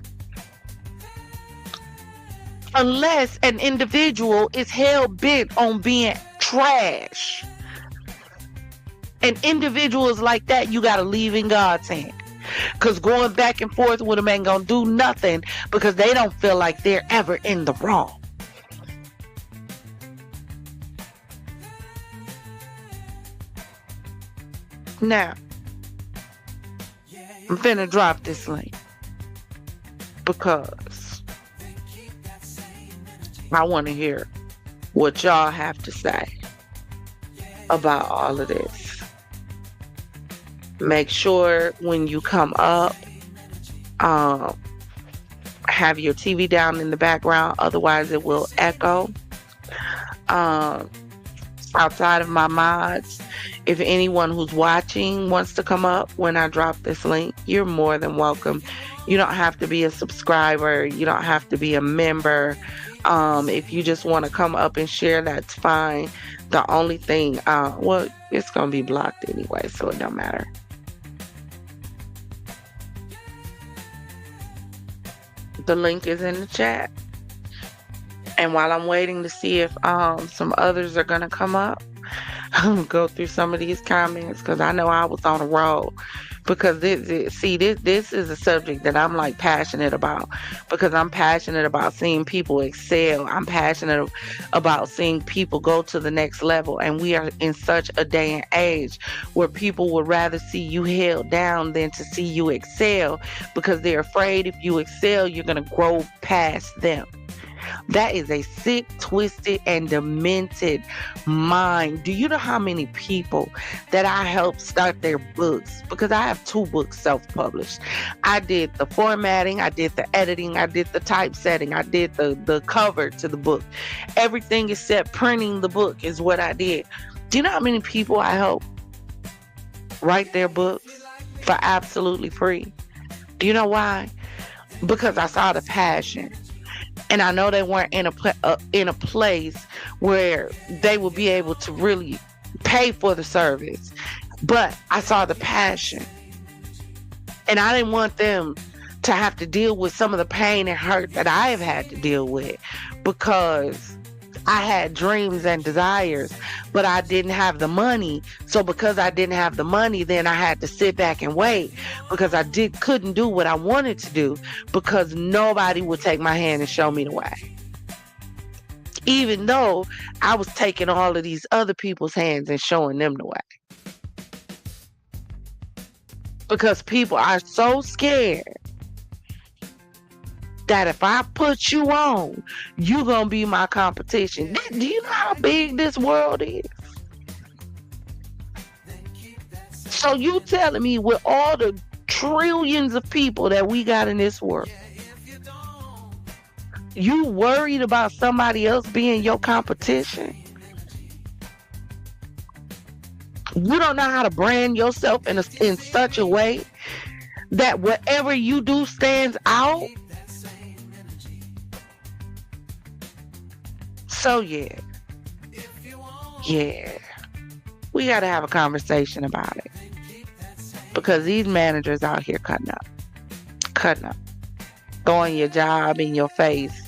Unless an individual is hell-bent on being trash. And individuals like that, you got to leave in God's hand. Because going back and forth with them ain't going to do nothing because they don't feel like they're ever in the wrong. Now, I'm finna drop this link because I want to hear what y'all have to say about all of this. Make sure when you come up, have your TV down in the background, otherwise it will echo. Outside of my mods, if anyone who's watching wants to come up when I drop this link, you're more than welcome. You don't have to be a subscriber. You don't have to be a member. If you just want to come up and share, that's fine. The only thing, well, it's going to be blocked anyway, so it don't matter. The link is in the chat. And while I'm waiting to see if some others are gonna come up, I'm gonna go through some of these comments because I know I was on a roll. Because this is a subject that I'm like passionate about, because I'm passionate about seeing people excel. I'm passionate about seeing people go to the next level, and we are in such a day and age where people would rather see you held down than to see you excel, because they're afraid if you excel, you're gonna grow past them. That is a sick, twisted, and demented mind. Do you know how many people that I helped start their books? Because I have 2 books self-published. I did the formatting, I did the editing, I did the typesetting, I did the cover to the book. Everything except printing the book is what I did. Do you know how many people I helped write their books for absolutely free? Do you know why? Because I saw the passion. And I know they weren't in a place where they would be able to really pay for the service. But I saw the passion. And I didn't want them to have to deal with some of the pain and hurt that I have had to deal with, because I had dreams and desires, but I didn't have the money. So because I didn't have the money, then I had to sit back and wait, because I couldn't do what I wanted to do, because nobody would take my hand and show me the way. Even though I was taking all of these other people's hands and showing them the way. Because people are so scared that if I put you on, you gonna be my competition. Do you know how big this world is? So you telling me, with all the trillions of people that we got in this world, you worried about somebody else being your competition? You don't know how to brand yourself in such a way that whatever you do stands out? So yeah, we got to have a conversation about it, because these managers out here cutting up, throwing your job in your face,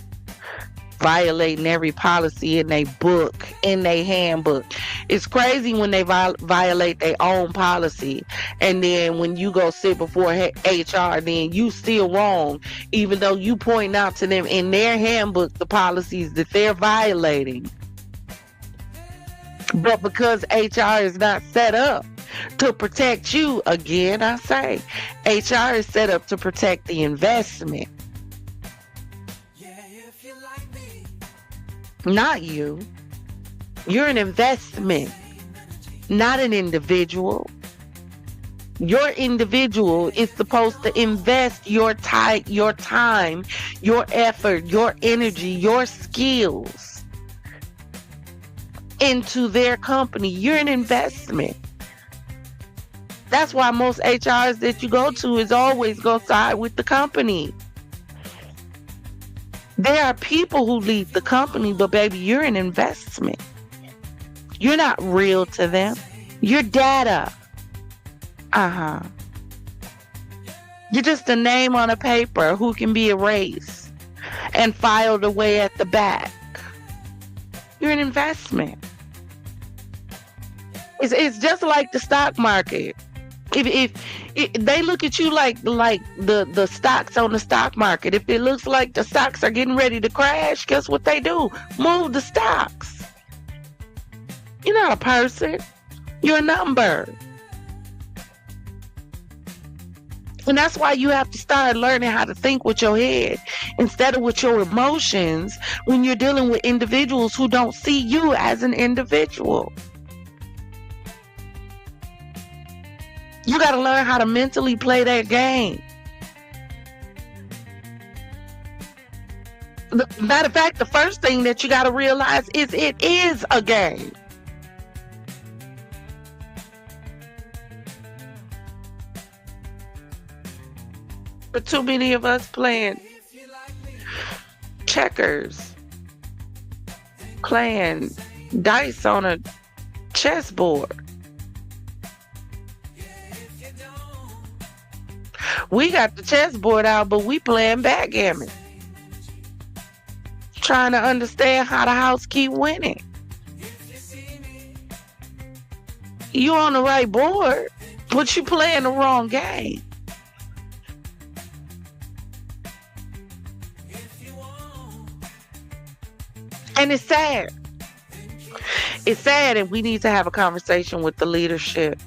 violating every policy in their book, in their handbook. It's crazy when they violate their own policy, and then when you go sit before HR, then you still wrong, even though you point out to them in their handbook the policies that they're violating. But because HR is not set up to protect you, again I say, HR is set up to protect the investment, not you. You're an investment, not an individual. Your individual is supposed to invest your time, your effort, your energy, your skills into their company. You're an investment. That's why most HRs that you go to is always go side with the company. There are people who lead the company, but baby, you're an investment. You're not real to them. You're data. You're just a name on a paper who can be erased and filed away at the back. You're an investment. It's just like the stock market. If they look at you like the stocks on the stock market, if it looks like the stocks are getting ready to crash, guess what they do? Move the stocks. You're not a person. You're a number. And that's why you have to start learning how to think with your head instead of with your emotions when you're dealing with individuals who don't see you as an individual. You got to learn how to mentally play that game. Matter of fact, the first thing that you got to realize is it is a game. But too many of us playing checkers, playing dice on a chessboard. We got the chessboard out, but we playing backgammon. trying to understand how the house keep winning. You on the right board, but you playing the wrong game. And it's sad. It's sad, and we need to have a conversation with the leadership.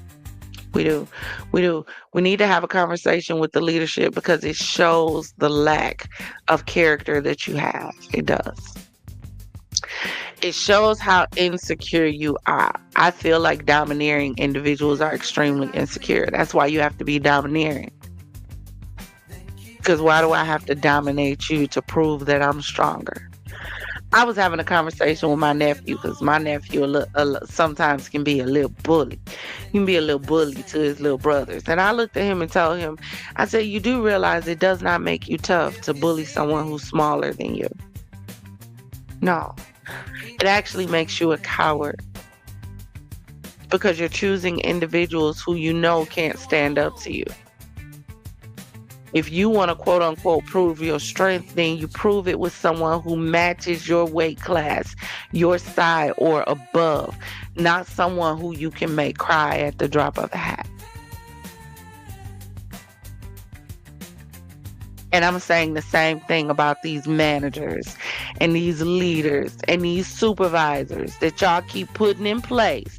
We do. We need to have a conversation with the leadership because it shows the lack of character that you have. It does. It shows how insecure you are. I feel like domineering individuals are extremely insecure. That's why you have to be domineering. Because why do I have to dominate you to prove that I'm stronger? I was having a conversation with my nephew because my nephew sometimes can be a little bully. He can be a little bully to his little brothers. And I looked at him and told him, I said, you do realize it does not make you tough to bully someone who's smaller than you. No. It actually makes you a coward because you're choosing individuals who you know can't stand up to you. If you want to quote unquote prove your strength, then you prove it with someone who matches your weight class, your size or above, not someone who you can make cry at the drop of a hat. And I'm saying the same thing about these managers and these leaders and these supervisors that y'all keep putting in place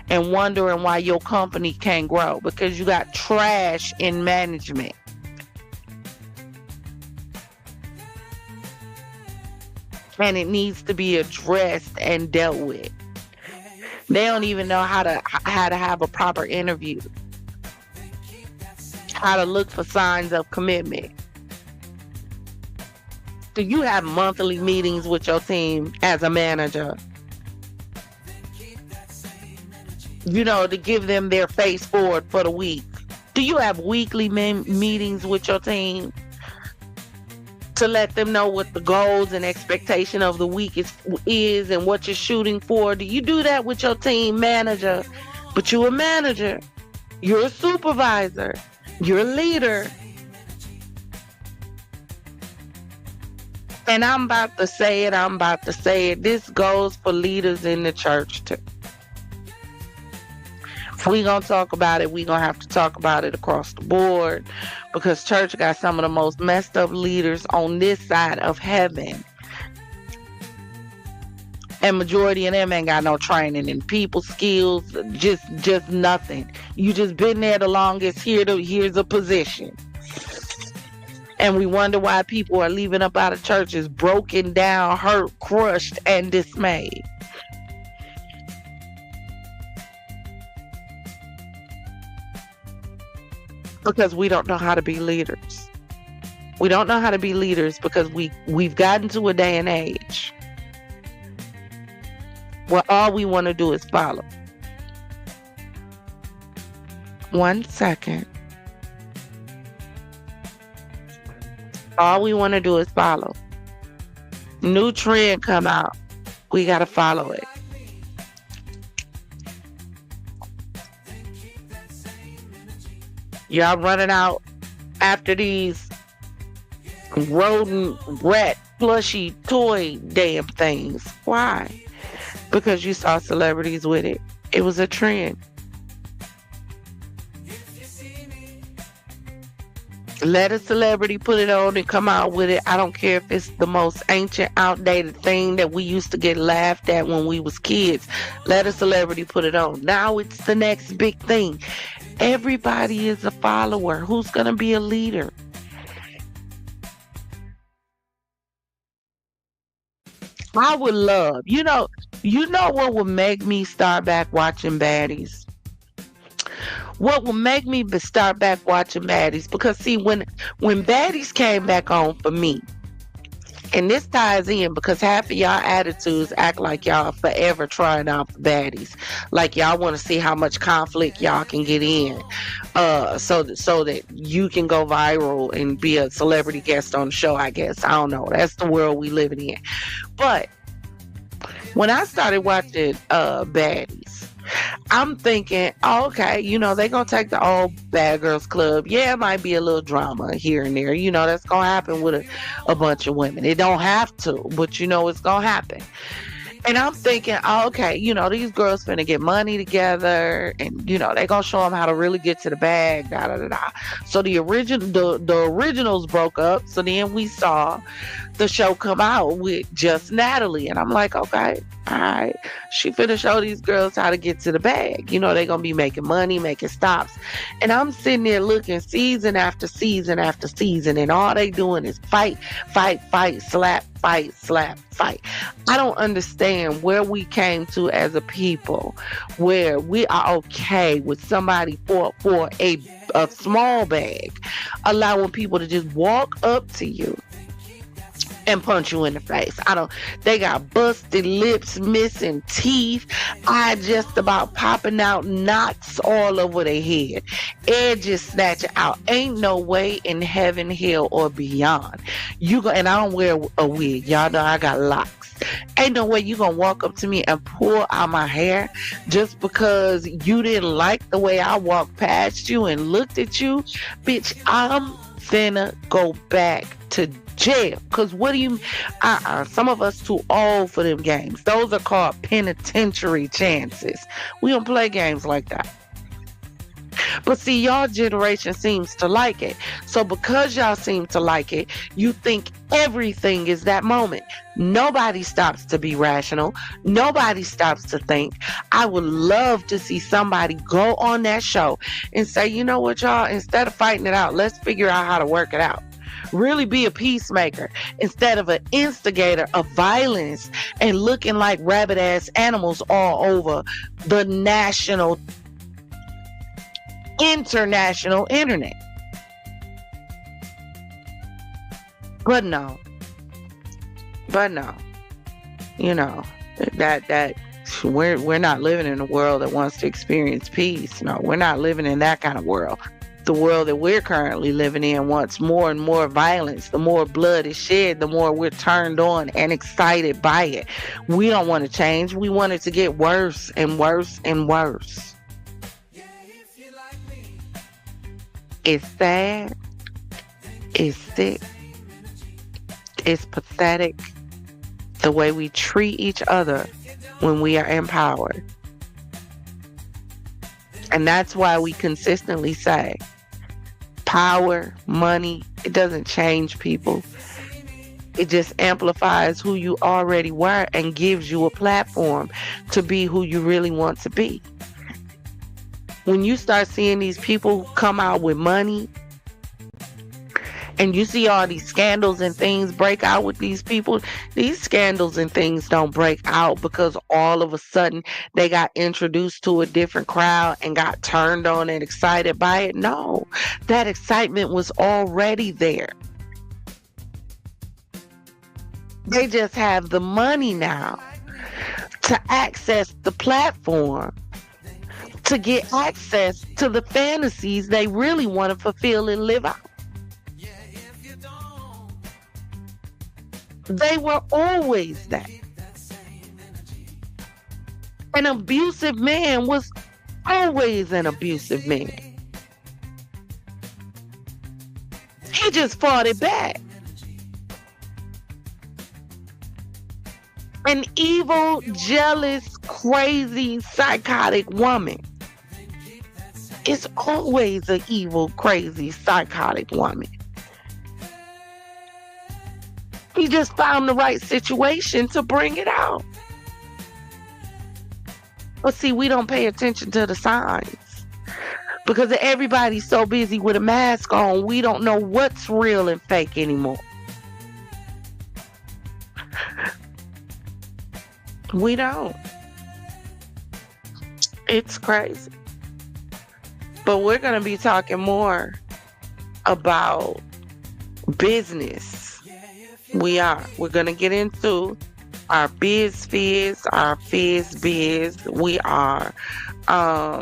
and wondering why your company can't grow because you got trash in management. And it needs to be addressed and dealt with. They don't even know how to have a proper interview, how to look for signs of commitment. Do you have monthly meetings with your team as a manager? You know, to give them their face forward for the week. Do you have weekly meetings with your team to let them know what the goals and expectation of the week is and what you're shooting for? Do you do that with your team manager? But you're a manager. You're a supervisor. You're a leader. And I'm about to say it. This goes for leaders in the church too. If we gonna talk about it, we gonna have to talk about it across the board because church got some of the most messed up leaders on this side of heaven. And majority of them ain't got no training in people skills, just nothing. You just been there the longest, here's a position. And we wonder why people are leaving up out of churches broken down, hurt, crushed, and dismayed. Because we don't know how to be leaders. We don't know how to be leaders because we've gotten to a day and age where all we want to do is follow. 1 second. All we want to do is follow. New trend come out. We got to follow it. Y'all running out after these rodent, rat, plushy, toy damn things. Why? Because you saw celebrities with it. It was a trend. Let a celebrity put it on and come out with it. I don't care if it's the most ancient, outdated thing that we used to get laughed at when we was kids. Let a celebrity put it on. Now it's the next big thing. Everybody is a follower. Who's going to be a leader? I would love, you know what would make me start back watching baddies? What will make me start back watching baddies? Because see, when baddies came back on for me, and this ties in because half of y'all attitudes act like y'all forever trying out for baddies, like y'all want to see how much conflict y'all can get in, so that you can go viral and be a celebrity guest on the show. I guess I don't know. That's the world we living in. But when I started watching baddies, I'm thinking, oh, okay, they gonna take the old Bad Girls Club. Yeah, it might be a little drama here and there. That's gonna happen with a bunch of women. It don't have to, but it's gonna happen. And I'm thinking, oh, okay, these girls finna get money together, and they gonna show them how to really get to the bag, da da da da. So the originals broke up. So then we saw the show come out with just Natalie, and I'm like, okay, all right, she finna show these girls how to get to the bag. They gonna be making money, making stops, and I'm sitting there looking season after season after season, and all they doing is fight, fight, fight, slap, fight, slap, fight. I don't understand where we came to as a people, where we are okay with somebody for a small bag, allowing people to just walk up to you and punch you in the face. They got busted lips, missing teeth, eye just about popping out, knots all over their head, edges snatching out. Ain't no way in heaven, hell, or beyond. And I don't wear a wig. Y'all know I got locks. Ain't no way you gonna walk up to me and pull out my hair just because you didn't like the way I walked past you and looked at you. Bitch, I'm finna go back to jail. Cause what do you some of us too old for them games. Those are called penitentiary chances. We don't play games like that. But see, y'all generation seems to like it. So because y'all seem to like it, you think everything is that moment. Nobody stops to be rational. Nobody stops to think. I would love to see somebody go on that show and say, you know what, y'all, instead of fighting it out, let's figure out how to work it out. Really be a peacemaker instead of an instigator of violence and looking like rabid ass animals all over the national, international internet. But no, that we're not living in a world that wants to experience peace. No, we're not living in that kind of world. The world that we're currently living in wants more and more violence. The more blood is shed, the more we're turned on and excited by it. We don't want to change. We want it to get worse and worse and worse. It's sad. It's sick. It's pathetic the way we treat each other when we are empowered. And that's why we consistently say power, money, it doesn't change people. It just amplifies who you already were and gives you a platform to be who you really want to be. When you start seeing these people come out with money, and you see all these scandals and things break out with these people, these scandals and things don't break out because all of a sudden they got introduced to a different crowd and got turned on and excited by it. No, that excitement was already there. They just have the money now to access the platform, to get access to the fantasies they really want to fulfill and live out. They were always that. An abusive man was always an abusive man. He just fought it back. An evil, jealous, crazy, psychotic woman is always an evil, crazy, psychotic woman. He just found the right situation to bring it out. But see, we don't pay attention to the signs. Because everybody's so busy with a mask on, we don't know what's real and fake anymore. We don't. It's crazy. But we're going to be talking more about business. We are. We're going to get into our biz fizz, our fizz biz. We are.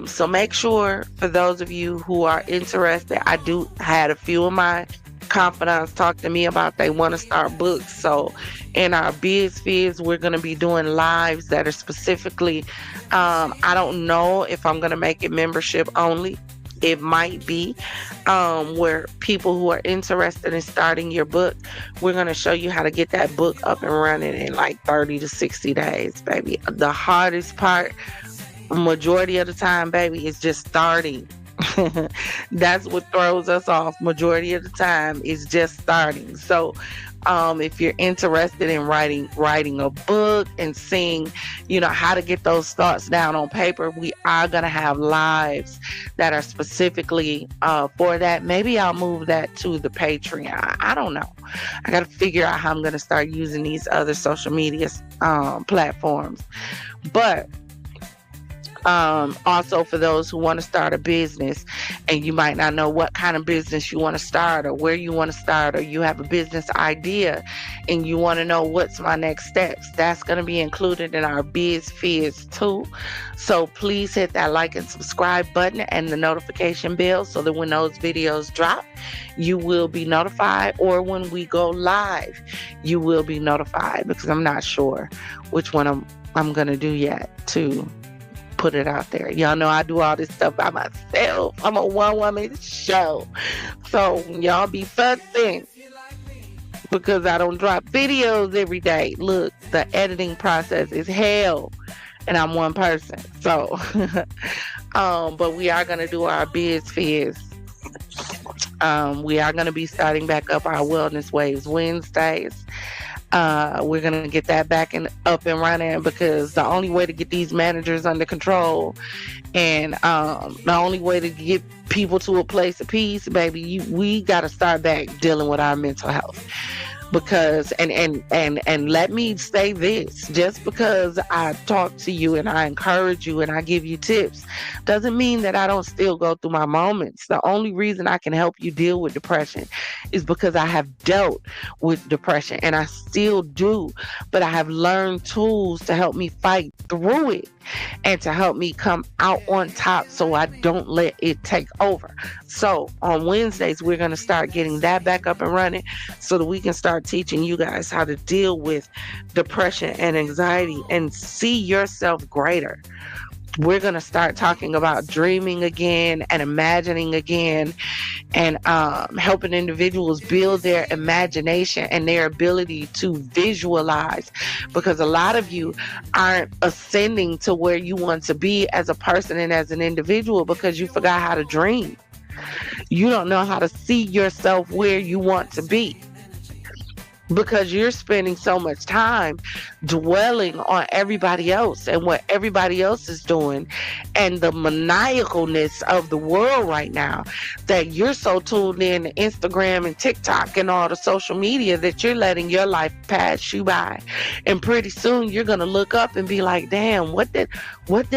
So make sure, for those of you who are interested, I do had a few of my confidants talk to me about they want to start books. So in our biz fizz, we're going to be doing lives that are specifically, I don't know if I'm going to make it membership only. It might be where people who are interested in starting your book, we're going to show you how to get that book up and running in like 30 to 60 days, baby. The hardest part, majority of the time, baby, is just starting. That's what throws us off majority of the time, is just starting. So if you're interested in writing a book and seeing, how to get those thoughts down on paper, we are going to have lives that are specifically for that. Maybe I'll move that to the Patreon. I don't know. I got to figure out how I'm going to start using these other social media platforms. But also for those who want to start a business and you might not know what kind of business you want to start or where you want to start, or you have a business idea and you want to know what's my next steps, that's going to be included in our Biz Fizz too. So please hit that like and subscribe button and the notification bell so that when those videos drop, you will be notified, or when we go live, you will be notified, because I'm not sure which one I'm going to do yet to put it out there. Y'all know I do all this stuff by myself. I'm a one-woman show. So y'all be fussing because I don't drop videos every day. Look, the editing process is hell and I'm one person. So but we are going to do our Biz Fizz. We are going to be starting back up our Wellness Waves Wednesdays. We're going to get that back up and running, because the only way to get these managers under control and the only way to get people to a place of peace, baby, we got to start back dealing with our mental health. Because and let me say this, just because I talk to you and I encourage you and I give you tips doesn't mean that I don't still go through my moments. The only reason I can help you deal with depression is because I have dealt with depression, and I still do, but I have learned tools to help me fight through it and to help me come out on top so I don't let it take over. So on Wednesdays, we're going to start getting that back up and running so that we can start teaching you guys how to deal with depression and anxiety and see yourself greater. We're going to start talking about dreaming again and imagining again, and helping individuals build their imagination and their ability to visualize, because a lot of you aren't ascending to where you want to be as a person and as an individual because you forgot how to dream. You don't know how to see yourself where you want to be, because you're spending so much time dwelling on everybody else and what everybody else is doing and the maniacalness of the world right now, that you're so tuned in to Instagram and TikTok and all the social media that you're letting your life pass you by. And pretty soon you're going to look up and be like, damn, what did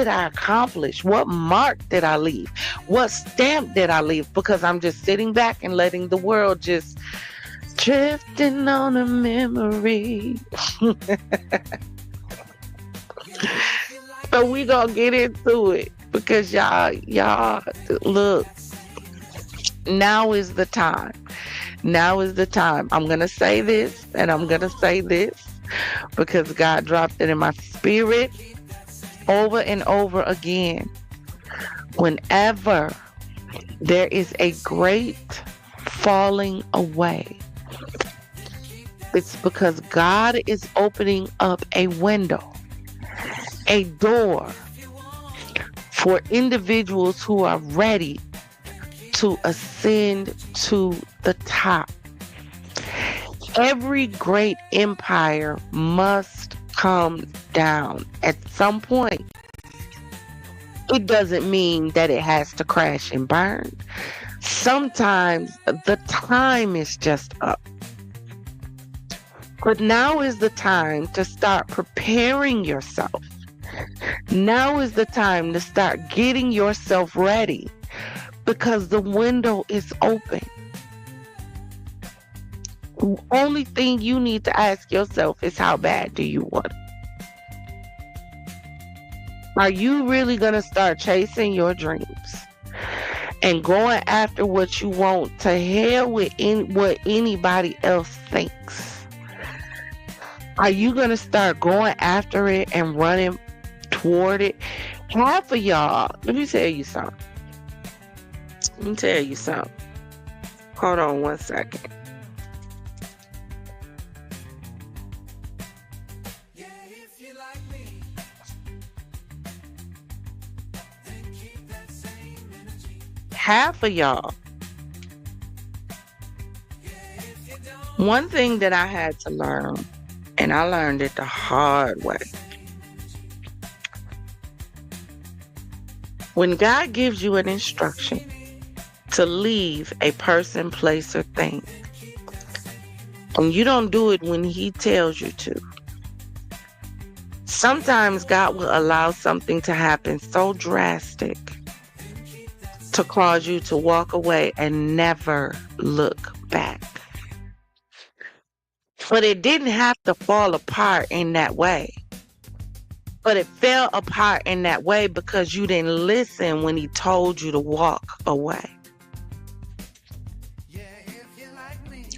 I accomplish? What mark did I leave? What stamp did I leave? Because I'm just sitting back and letting the world just drifting on a memory. So we gonna get into it, because y'all look, now is the time. Now is the time. I'm gonna say this and I'm gonna say this because God dropped it in my spirit over and over again. Whenever there is a great falling away, it's because God is opening up a window, a door for individuals who are ready to ascend to the top. Every great empire must come down at some point. It doesn't mean that it has to crash and burn. Sometimes the time is just up. But now is the time to start preparing yourself. Now is the time to start getting yourself ready, because the window is open. The only thing you need to ask yourself is, how bad do you want it? Are you really going to start chasing your dreams and going after what you want, to hell with what anybody else thinks. Are you going to start going after it and running toward it? Half of y'all, let me tell you something. Hold on one second. Half of y'all. One thing that I had to learn, and I learned it the hard way. When God gives you an instruction to leave a person, place, or thing, and you don't do it when He tells you to, sometimes God will allow something to happen so drastic to cause you to walk away and never look back. But it didn't have to fall apart in that way. But it fell apart in that way because you didn't listen when He told you to walk away.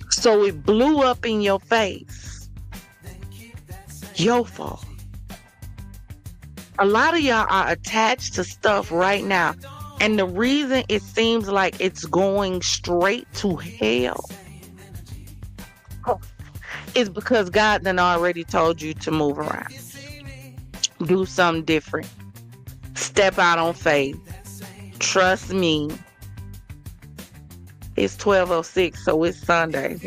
So it blew up in your face. Your fault. A lot of y'all are attached to stuff right now. And the reason it seems like it's going straight to hell is because God done already told you to move around. Do something different. Step out on faith. Trust me. It's 12:06, so it's Sunday.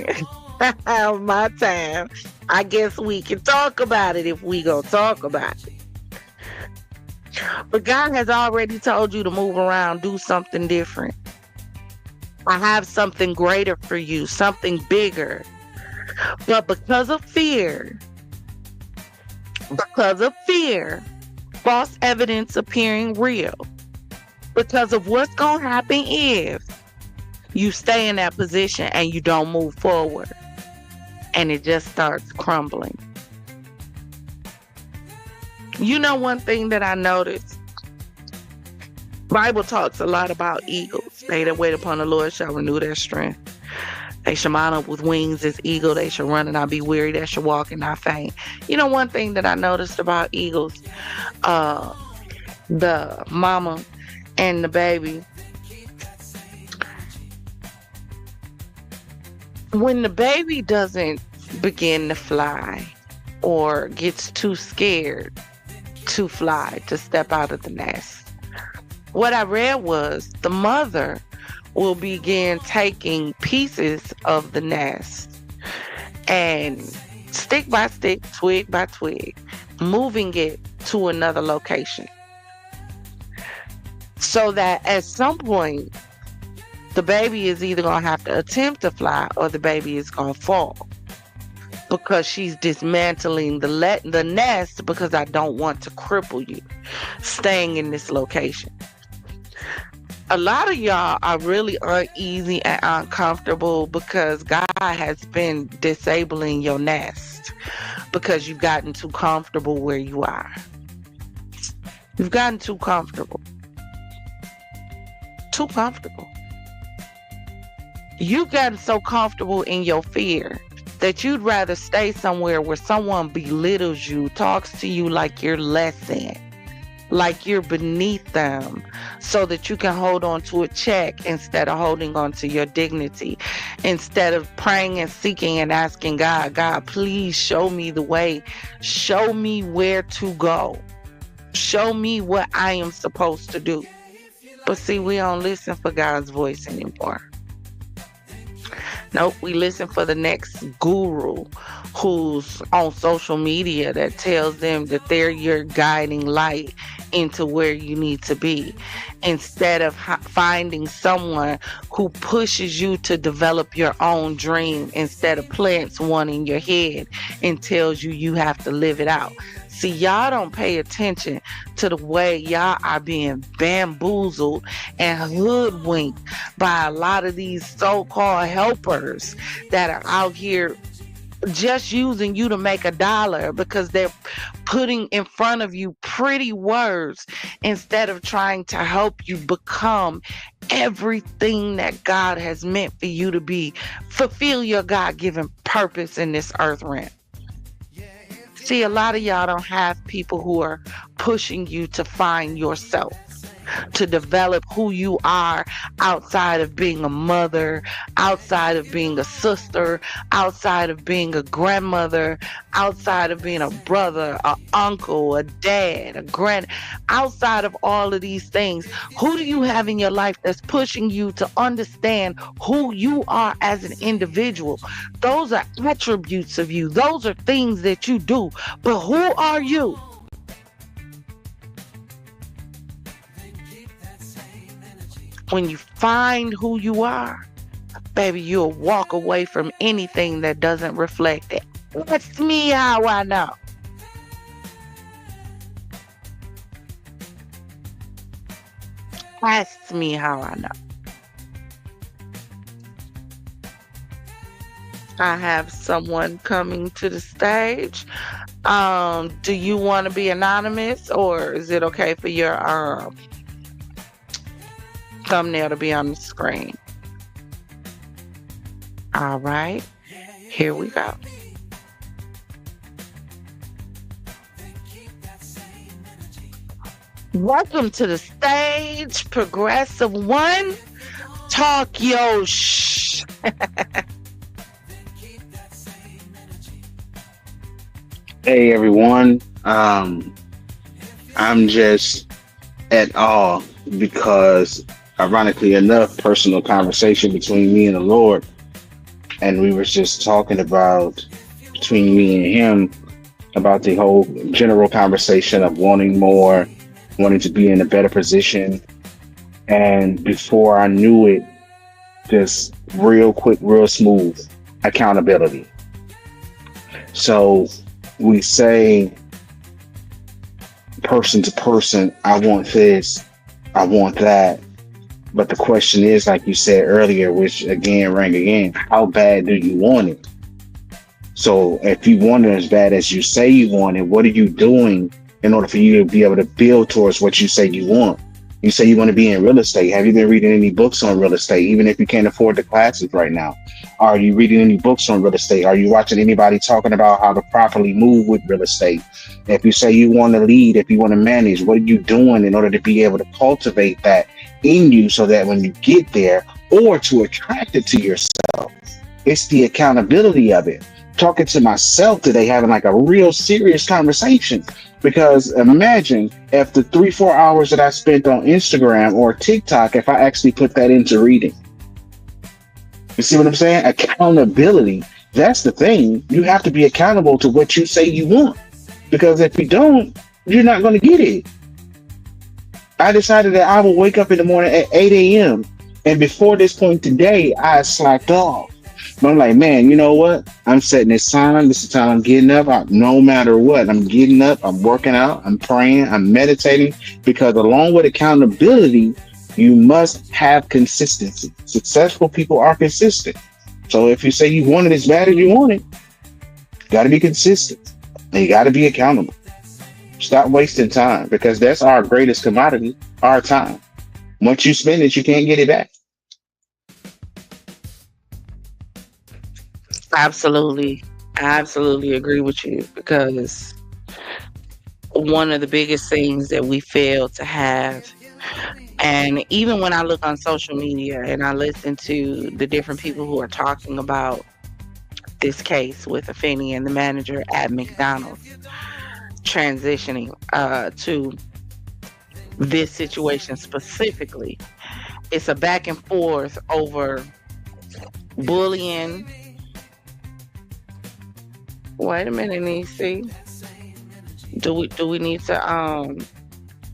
My time. I guess we can talk about it if we gonna talk about it. But God has already told you to move around, do something different. I have something greater for you, something bigger. But because of fear, false evidence appearing real, because of what's going to happen if you stay in that position and you don't move forward, and it just starts crumbling. You know, one thing that I noticed, Bible talks a lot about eagles. They that wait upon the Lord shall renew their strength. They shall mount up with wings as eagle. They shall run and not be weary. They shall walk and not faint. You know, one thing that I noticed about eagles, the mama and the baby, when the baby doesn't begin to fly or gets too scared to fly, to step out of the nest, what I read was the mother will begin taking pieces of the nest and stick by stick, twig by twig, moving it to another location, so that at some point the baby is either going to have to attempt to fly or the baby is going to fall, because she's dismantling the nest, because I don't want to cripple you staying in this location. A lot of y'all are really uneasy and uncomfortable because God has been disabling your nest because you've gotten too comfortable where you are. You've gotten too comfortable. Too comfortable. You've gotten so comfortable in your fear that you'd rather stay somewhere where someone belittles you, talks to you like you're less than, like you're beneath them, so that you can hold on to a check instead of holding on to your dignity, instead of praying and seeking and asking God, please show me the way, show me where to go, show me what I am supposed to do. But see, we don't listen for God's voice anymore. Nope, we listen for the next guru who's on social media that tells them that they're your guiding light into where you need to be, instead of finding someone who pushes you to develop your own dream, instead of plants one in your head and tells you you have to live it out. See, y'all don't pay attention to the way y'all are being bamboozled and hoodwinked by a lot of these so-called helpers that are out here just using you to make $1, because they're putting in front of you pretty words instead of trying to help you become everything that God has meant for you to be. Fulfill your God-given purpose in this earth realm. See, a lot of y'all don't have people who are pushing you to find yourself, to develop who you are outside of being a mother, outside of being a sister, outside of being a grandmother, outside of being a brother, a uncle, a dad, a grand, outside of all of these things. Who do you have in your life that's pushing you to understand who you are as an individual? Those are attributes of you. Those are things that you do. But who are you? When you find who you are, baby, you'll walk away from anything that doesn't reflect it. Ask me how I know. Ask me how I know. I have someone coming to the stage. Do you want to be anonymous, or is it okay for your thumbnail to be on the screen? All right, here we go. Welcome to the stage, Progressive One. Talk your shh. Hey everyone, I'm just at awe because, ironically enough, personal conversation between me and the Lord, and we were just talking about between me and Him about the whole general conversation of wanting more, wanting to be in a better position, and before I knew it, just real quick, real smooth accountability. So we say person to person, I want this, I want that. But the question is, like you said earlier, which again rang again, how bad do you want it? So if you want it as bad as you say you want it, what are you doing in order for you to be able to build towards what you say you want? You say you want to be in real estate. Have you been reading any books on real estate, even if you can't afford the classes right now? Are you reading any books on real estate? Are you watching anybody talking about how to properly move with real estate? If you say you want to lead, if you want to manage, what are you doing in order to be able to cultivate that in you so that when you get there, or to attract it to yourself? It's the accountability of it. Talking to myself today, having like a real serious conversation. Because imagine if the 3-4 hours that I spent on Instagram or TikTok, if I actually put that into reading. You see what I'm saying? Accountability. That's the thing. You have to be accountable to what you say you want. Because if you don't, you're not going to get it. I decided that I will wake up in the morning at 8 a.m. And before this point today, I slacked off. But I'm like, man, you know what? I'm setting this time. This is the time I'm getting up. No matter what, I'm getting up. I'm working out. I'm praying. I'm meditating. Because along with accountability, you must have consistency. Successful people are consistent. So if you say you want it as bad as you want it, you got to be consistent. And you got to be accountable. Stop wasting time, because that's our greatest commodity, our time. Once you spend it, you can't get it back. Absolutely. I absolutely agree with you, because one of the biggest things that we fail to have, and even when I look on social media and I listen to the different people who are talking about this case with Afeni and the manager at McDonald's transitioning to this situation specifically, it's a back and forth over bullying. Wait a minute, Niecy. Do we need to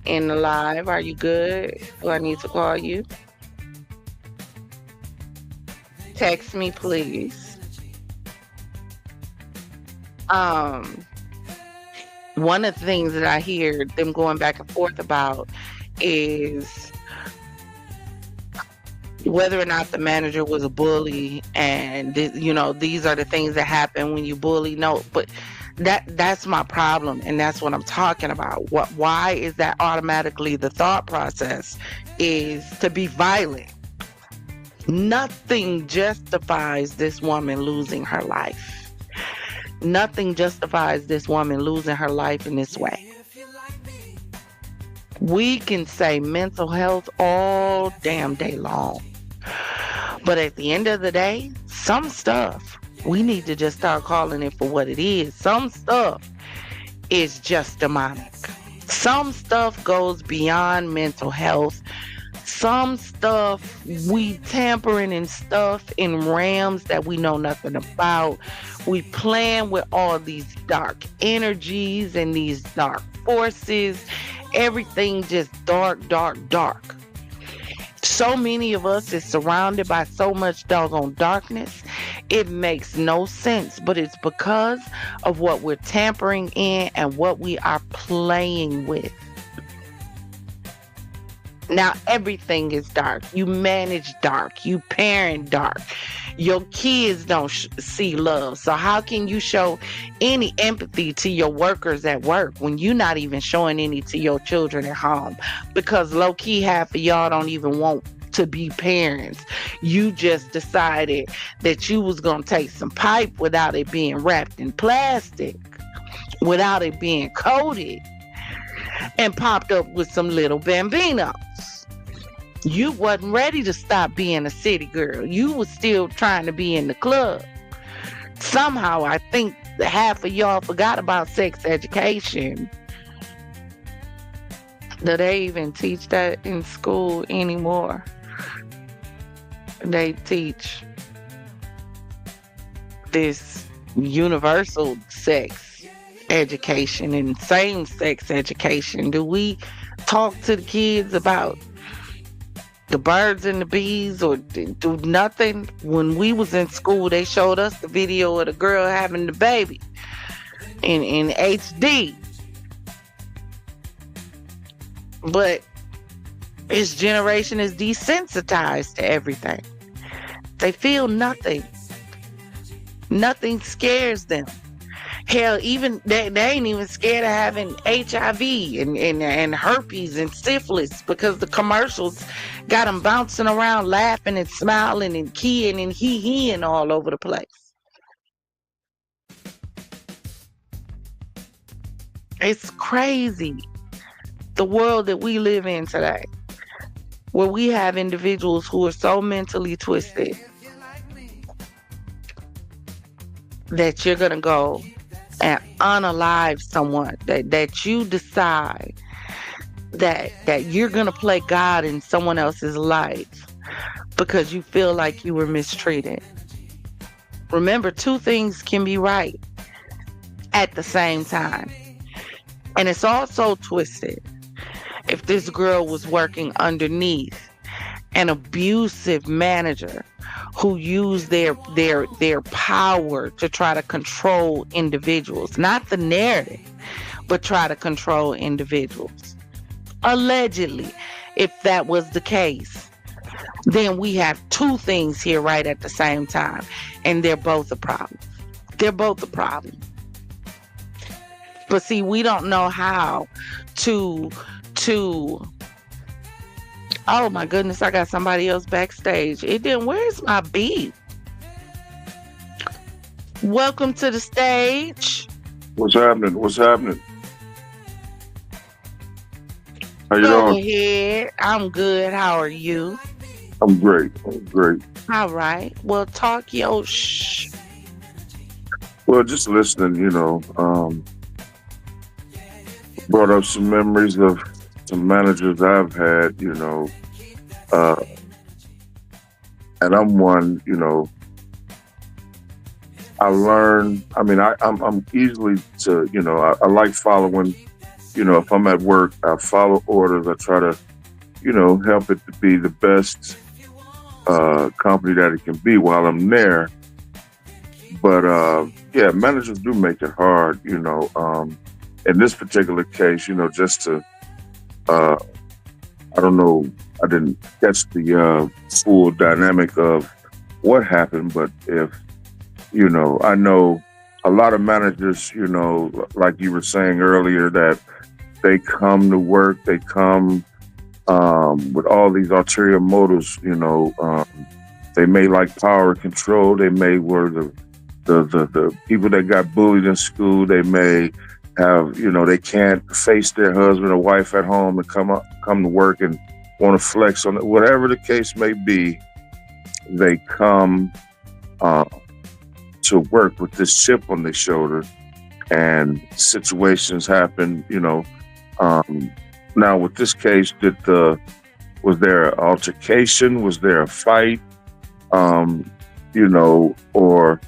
end the live? Are you good? Do I need to call you? Text me, please. One of the things that I hear them going back and forth about is whether or not the manager was a bully, and these are the things that happen when you bully. No, but That's my problem, and that's what I'm talking about. Why is that automatically the thought process is to be violent? Nothing justifies this woman losing her life. Nothing justifies this woman losing her life in this way. We can say mental health all damn day long. But at the end of the day, some stuff, we need to just start calling it for what it is. Some stuff is just demonic. Some stuff goes beyond mental health. Some stuff we tampering in stuff in realms that we know nothing about. We playing with all these dark energies and these dark forces. Everything just dark, dark, dark. So many of us is surrounded by so much doggone darkness. It makes no sense, but it's because of what we're tampering in and what we are playing with. Now everything is dark. You manage dark. You parent dark. Your kids don't see love. So how can you show any empathy to your workers at work when you're not even showing any to your children at home? Because low key, half of y'all don't even want to be parents. You just decided that you was going to take some pipe without it being wrapped in plastic, without it being coated, and popped up with some little bambinos. You wasn't ready to stop being a city girl. You was still trying to be in the club. Somehow, I think half of y'all forgot about sex education. Do they even teach that in school anymore? They teach this universal sex education and same-sex education. Do we talk to the kids about the birds and the bees, or do nothing? When we was in school, they showed us the video of the girl having the baby in HD. But this generation is desensitized to everything. They feel nothing. Nothing scares them. Hell, even they ain't even scared of having HIV and herpes and syphilis, because the commercials got them bouncing around, laughing and smiling and keying and hee-heeing all over the place. It's crazy, the world that we live in today, where we have individuals who are so mentally twisted that you're going to go and unalive someone, that you decide that you're going to play God in someone else's life because you feel like you were mistreated. Remember, two things can be right at the same time. And it's also twisted if this girl was working underneath an abusive manager who use their power to try to control individuals, not the narrative, but try to control individuals. Allegedly, if that was the case, then we have two things here right at the same time, and they're both a problem. They're both a problem. But see, we don't know how to oh my goodness, I got somebody else backstage. Where's my beat? Welcome to the stage. What's happening? What's happening? How you Go doing? ahead. I'm good. How are you? I'm great. I'm great. All right. Well, talk your shh. Well, just listening, brought up some memories of some managers I've had, and I'm one, I learn. I mean, I'm easily to, I like following, if I'm at work, I follow orders. I try to, help it to be the best company that it can be while I'm there. But yeah, managers do make it hard, in this particular case, just to, I don't know, I didn't catch the full dynamic of what happened, but if, I know a lot of managers, you know, like you were saying earlier, that they come to work, they come with all these ulterior motives. You know, they may like power and control. They may were the people that got bullied in school. They may have, you know, they can't face their husband or wife at home and come to work and want to flex on it. Whatever the case may be, they come to work with this chip on their shoulder, and situations happen. You know, now with this case, was there an altercation? Was there a fight? You know, or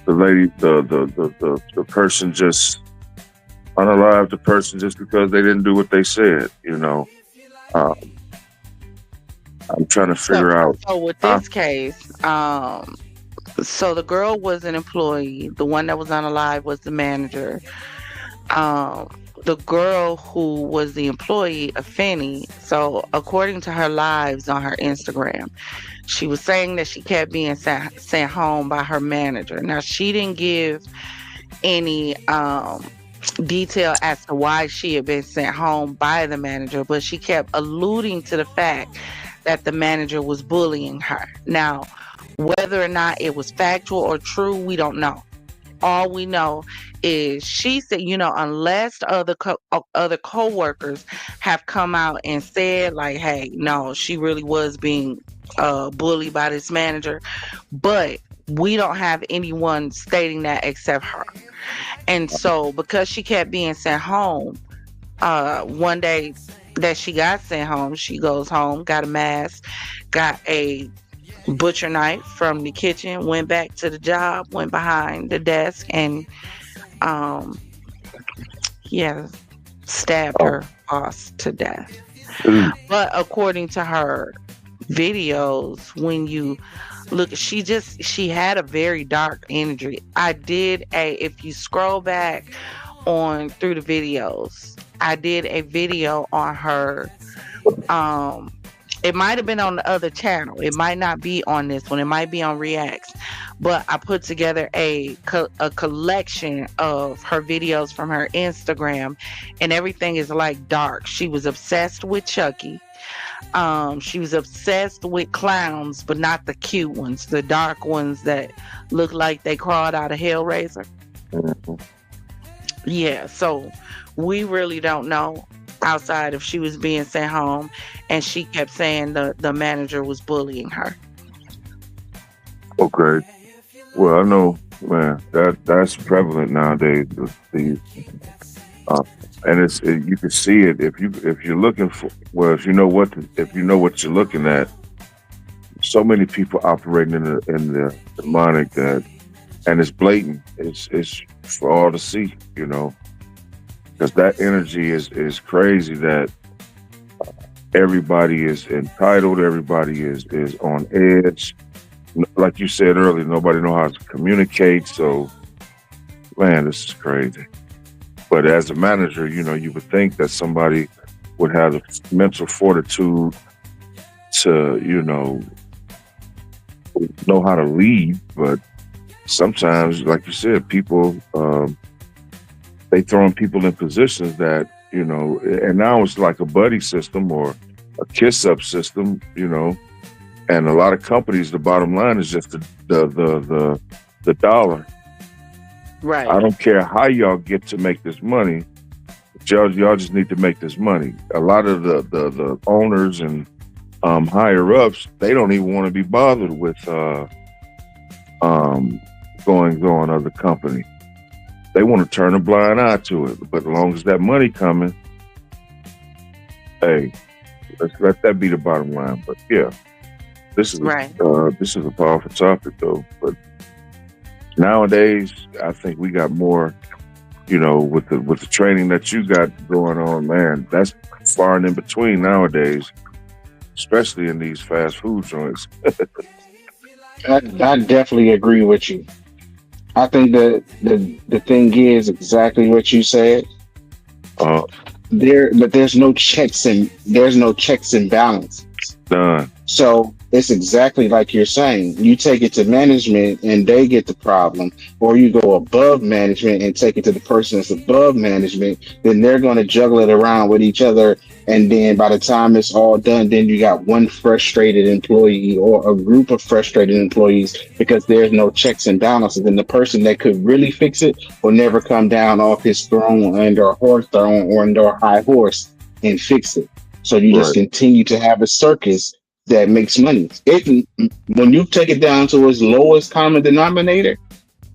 the lady, the person just unalived the person just because they didn't do what they said. You know, I'm trying to figure out. So with this case, so the girl was an employee. The one that was unalive was the manager. The girl who was the employee, a Finney. So according to her lives on her Instagram, she was saying that she kept being sent home by her manager. Now she didn't give any detail as to why she had been sent home by the manager, but she kept alluding to the fact that the manager was bullying her. Now, whether or not it was factual or true, we don't know. All we know is she said, you know, unless other co-workers have come out and said like, hey, no, she really was being bullied by this manager, but we don't have anyone stating that except her. And so because she kept being sent home, one day that she got sent home, she goes home, got a mask, got a butcher knife from the kitchen, went back to the job, went behind the desk, and stabbed her boss to death. But according to her videos, when you look, she had a very dark energy. If you scroll back on through the videos, I did a video on her. It might have been on the other channel. It might not be on this one. It might be on Reacts. But I put together a collection of her videos from her Instagram, and everything is like dark. She was obsessed with Chucky. She was obsessed with clowns, but not the cute ones, the dark ones that look like they crawled out of Hellraiser. Mm-hmm. Yeah, so we really don't know outside if she was being sent home, and she kept saying the manager was bullying her. Okay. Well, I know, man, that's prevalent nowadays. And you can see it if you're looking for, well, if you know what you're looking at. So many people operating in the demonic and it's blatant. It's for all to see, you know, because that energy is crazy. That everybody is entitled, everybody is on edge. Like you said earlier, nobody knows how to communicate. So, man, this is crazy. But as a manager, you know, you would think that somebody would have the mental fortitude to, you know how to lead. But sometimes, like you said, people, they throwing people in positions that, you know, and now it's like a buddy system or a kiss up system, you know. And a lot of companies, the bottom line is just the dollar. Right. I don't care how y'all get to make this money. Y'all just need to make this money. A lot of the owners and higher ups, they don't even want to be bothered with going on other company. They want to turn a blind eye to it. But as long as that money coming, hey, let's let that be the bottom line. But yeah, this is this is a powerful topic though. But nowadays, I think we got more, you know, with the training that you got going on, man. That's far and in between nowadays, especially in these fast food joints. I definitely agree with you. I think that the thing is exactly what you said. But there's no checks and balances. Done. So it's exactly like you're saying. You take it to management and they get the problem, or you go above management and take it to the person that's above management, then they're going to juggle it around with each other. And then by the time it's all done, then you got one frustrated employee or a group of frustrated employees because there's no checks and balances. And the person that could really fix it will never come down off his throne and or horse throne or under high horse and fix it. So you just Right. continue to have a circus that makes money. It when you take it down to its lowest common denominator,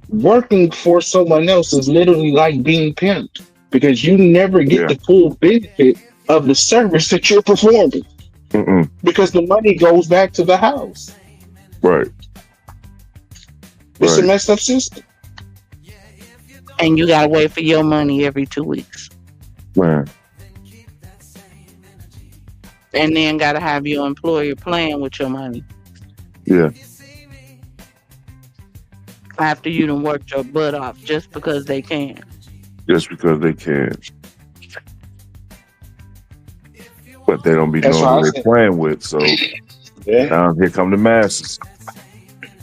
working for someone else is literally like being pimped because you never get Yeah. the full benefit of the service that you're performing Mm-mm. because the money goes back to the house. Right. It's a Right. messed up system. And you gotta wait for your money every 2 weeks. Man. And then gotta have your employer playing with your money Yeah. after you done worked your butt off just because they can. Just because they can. But they don't be That's knowing why I who they're said, playing with. So yeah. now here come the masses.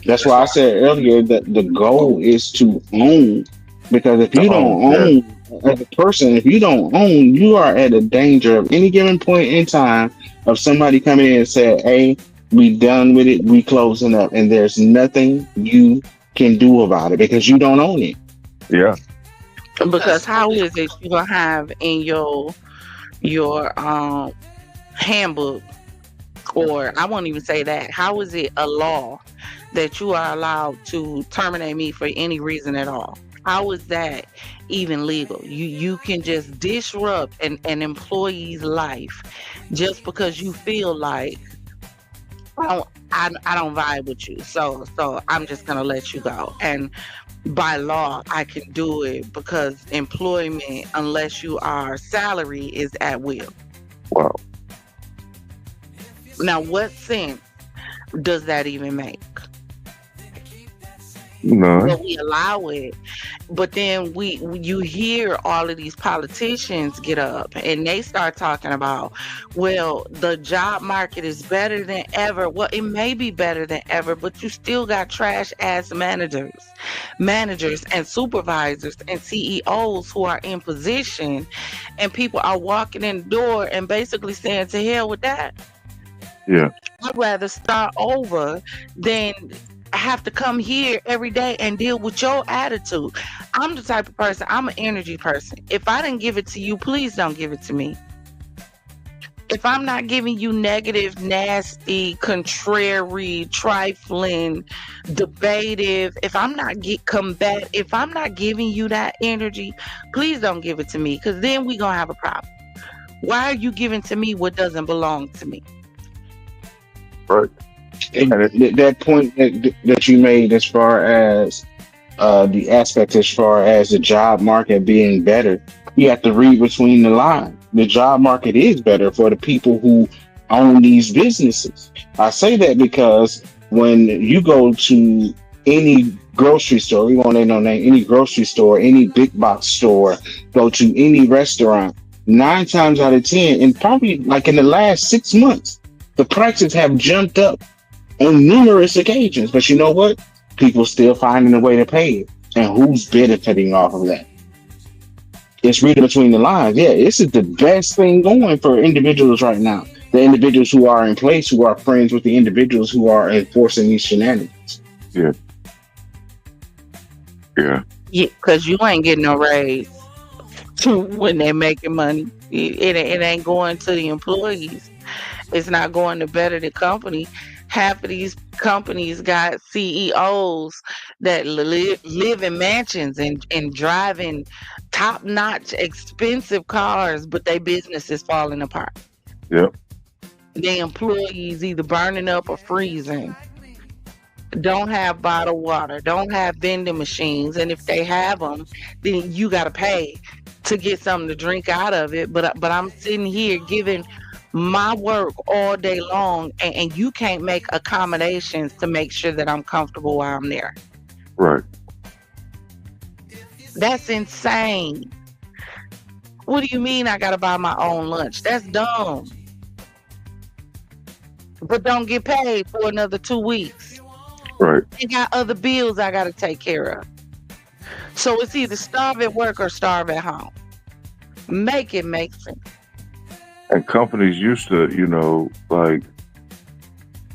That's why I said earlier that the goal is to own. Because if To you own. don't Yeah. own as a person, if you don't own, you are at a danger of any given point in time of somebody coming in and saying, "Hey, we done with it, we closing up," and there's nothing you can do about it because you don't own it. Yeah. Because how is it you gonna have in your handbook, or I won't even say that. How is it a law that you are allowed to terminate me for any reason at all? How is that even legal? You can just disrupt an employee's life just because you feel like I don't vibe with you. So I'm just gonna let you go. And by law I can do it because employment, unless you are salary, is at will. Wow. Now what sense does that even make? No. But we allow it. But then you hear all of these politicians get up and they start talking about, well, the job market is better than ever. Well, it may be better than ever, but you still got trash ass managers and supervisors and CEOs who are in position, and people are walking in the door and basically saying, to hell with that. Yeah. I'd rather start over than have to come here every day and deal with your attitude. I'm the type of person, I'm an energy person. If I didn't give it to you, please don't give it to me. If I'm not giving you negative, nasty, contrary, trifling, debative, if I'm not if I'm not giving you that energy, please don't give it to me, because then we gonna have a problem. Why are you giving to me what doesn't belong to me? Right. And And it, that point that you made as far as the aspect as far as the job market being better, you have to read between the lines. The job market is better for the people who own these businesses. I say that because when you go to any grocery store, we won't name no name, any grocery store, any big box store, go to any restaurant, 9 times out of 10, and probably like in the last 6 months, the prices have jumped up on numerous occasions. But you know what? People still finding a way to pay it. And who's benefiting off of that? It's reading between the lines. Yeah, this is the best thing going for individuals right now. The individuals who are in place, who are friends with the individuals who are enforcing these shenanigans. yeah. Yeah. Yeah, because you ain't getting no raise when they're making money. It ain't going to the employees. It's not going to better the company. Half of these companies got CEOs that live in mansions and driving top notch expensive cars, but their business is falling apart. Yep. The employees either burning up or freezing, don't have bottled water, don't have vending machines, and if they have them, then you got to pay to get something to drink out of it. But I'm sitting here giving my work all day long, and you can't make accommodations to make sure that I'm comfortable while I'm there. Right. That's insane. What do you mean I gotta buy my own lunch? That's dumb. but don't get paid for another 2 weeks. Right. I got other bills I got to take care of. So it's either starve at work or starve at home. Make it make sense. And companies used to, like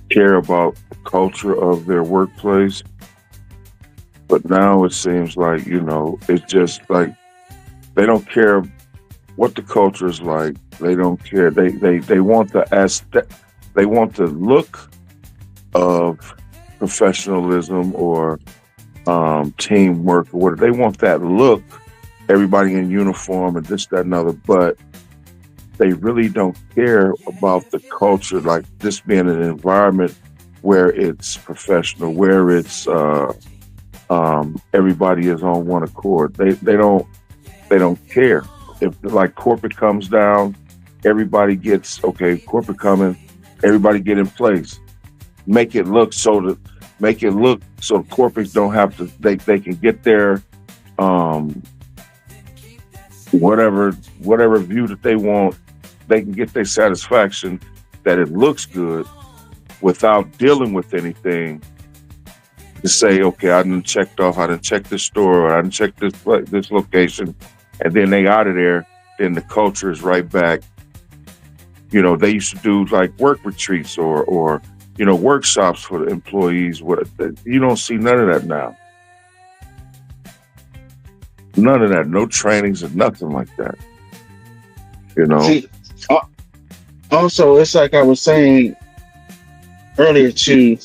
care about the culture of their workplace, but now it seems like, it's just like they don't care what the culture is like. They don't care. They want the they want the look of professionalism or teamwork or whatever. They want that look, everybody in uniform and this, that, and other, but they really don't care about the culture, like this being an environment where it's professional, where it's everybody is on one accord. They don't care. If like corporate comes down, everybody gets okay. Corporate coming, everybody get in place. Make it look so the corporates don't have to. They can get their whatever view that they want. They can get their satisfaction that it looks good without dealing with anything to say, okay, I done checked off, I done checked this store, or I done checked this location, and then they out of there. Then the culture is right back. They used to do like work retreats or workshops for the employees. You don't see none of that now. None of that. No trainings and nothing like that. See, also, it's like I was saying earlier too,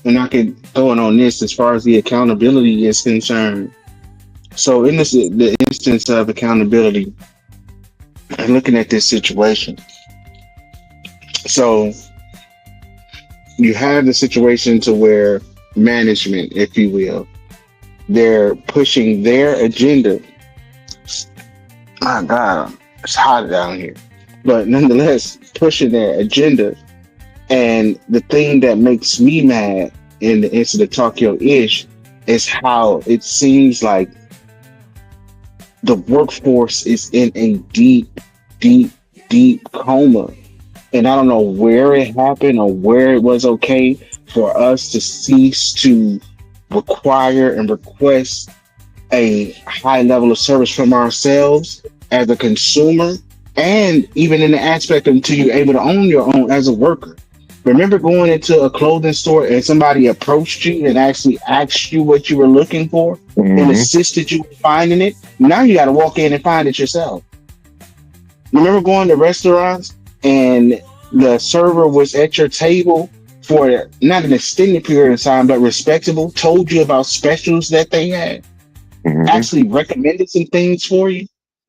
and I can throw it on this as far as the accountability is concerned. So in the instance of accountability, and looking at this situation, so you have the situation to where management, if you will, they're pushing their agenda. My God, it's hot down here. But nonetheless, pushing their agenda. And the thing that makes me mad in the incident Tokyo Ish is how it seems like the workforce is in a deep, deep, deep coma. And I don't know where it happened or where it was okay for us to cease to require and request a high level of service from ourselves as a consumer, and even in the aspect until you're able to own your own as a worker. Remember going into a clothing store and somebody approached you and actually asked you what you were looking for and assisted you in finding it? Now you got to walk in and find it yourself. Remember going to restaurants and the server was at your table for not an extended period of time, but respectable, told you about specials that they had, actually recommended some things for you?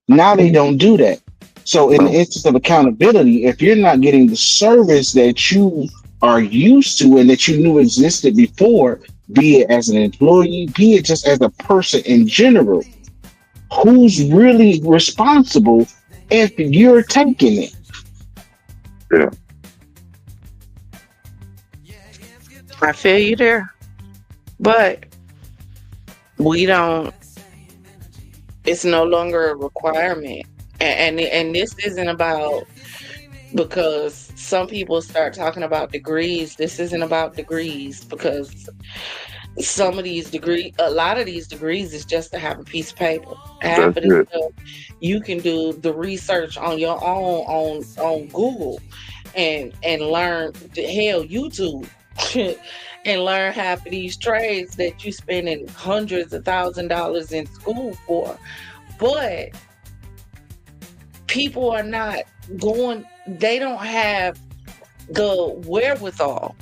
Now they don't do that. So in the instance of accountability, if you're not getting the service that you are used to and that you knew existed before, be it as an employee, be it just as a person in general, who's really responsible if you're taking it? Yeah. I feel you there. But we don't, it's no longer a requirement. And this isn't about, because some people start talking about degrees. This isn't about degrees, because some of these degrees, a lot of these degrees is just to have a piece of paper. Half of this stuff, you can do the research on your own on Google and learn, hell, YouTube. And learn half of these trades that you spending hundreds of $1,000s in school for. But people are not going, they don't have the wherewithal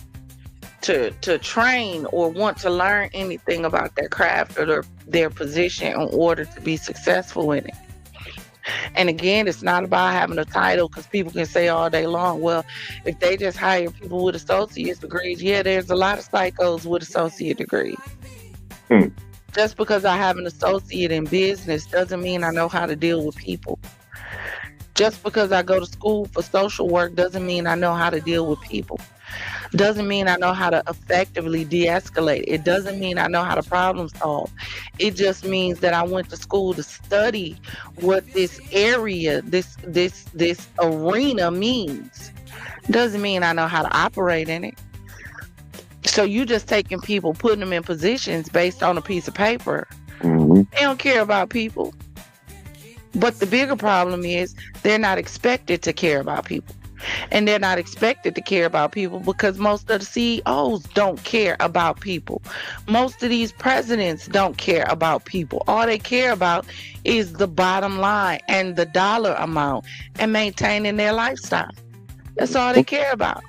to train or want to learn anything about their craft or their position in order to be successful in it. And again, it's not about having a title, because people can say all day long, well, if they just hire people with associate degrees, yeah, there's a lot of psychos with associate degrees. Just because I have an associate in business doesn't mean I know how to deal with people. Just because I go to school for social work doesn't mean I know how to deal with people. Doesn't mean I know how to effectively de-escalate. It doesn't mean I know how to problem solve. It just means that I went to school to study what this area, this arena means. Doesn't mean I know how to operate in it. So you just taking people, putting them in positions based on a piece of paper. Hmm. They don't care about people. But the bigger problem is they're not expected to care about people. And they're not expected to care about people because most of the CEOs don't care about people. Most of these presidents don't care about people. All they care about is the bottom line and the dollar amount and maintaining their lifestyle. That's all they care about.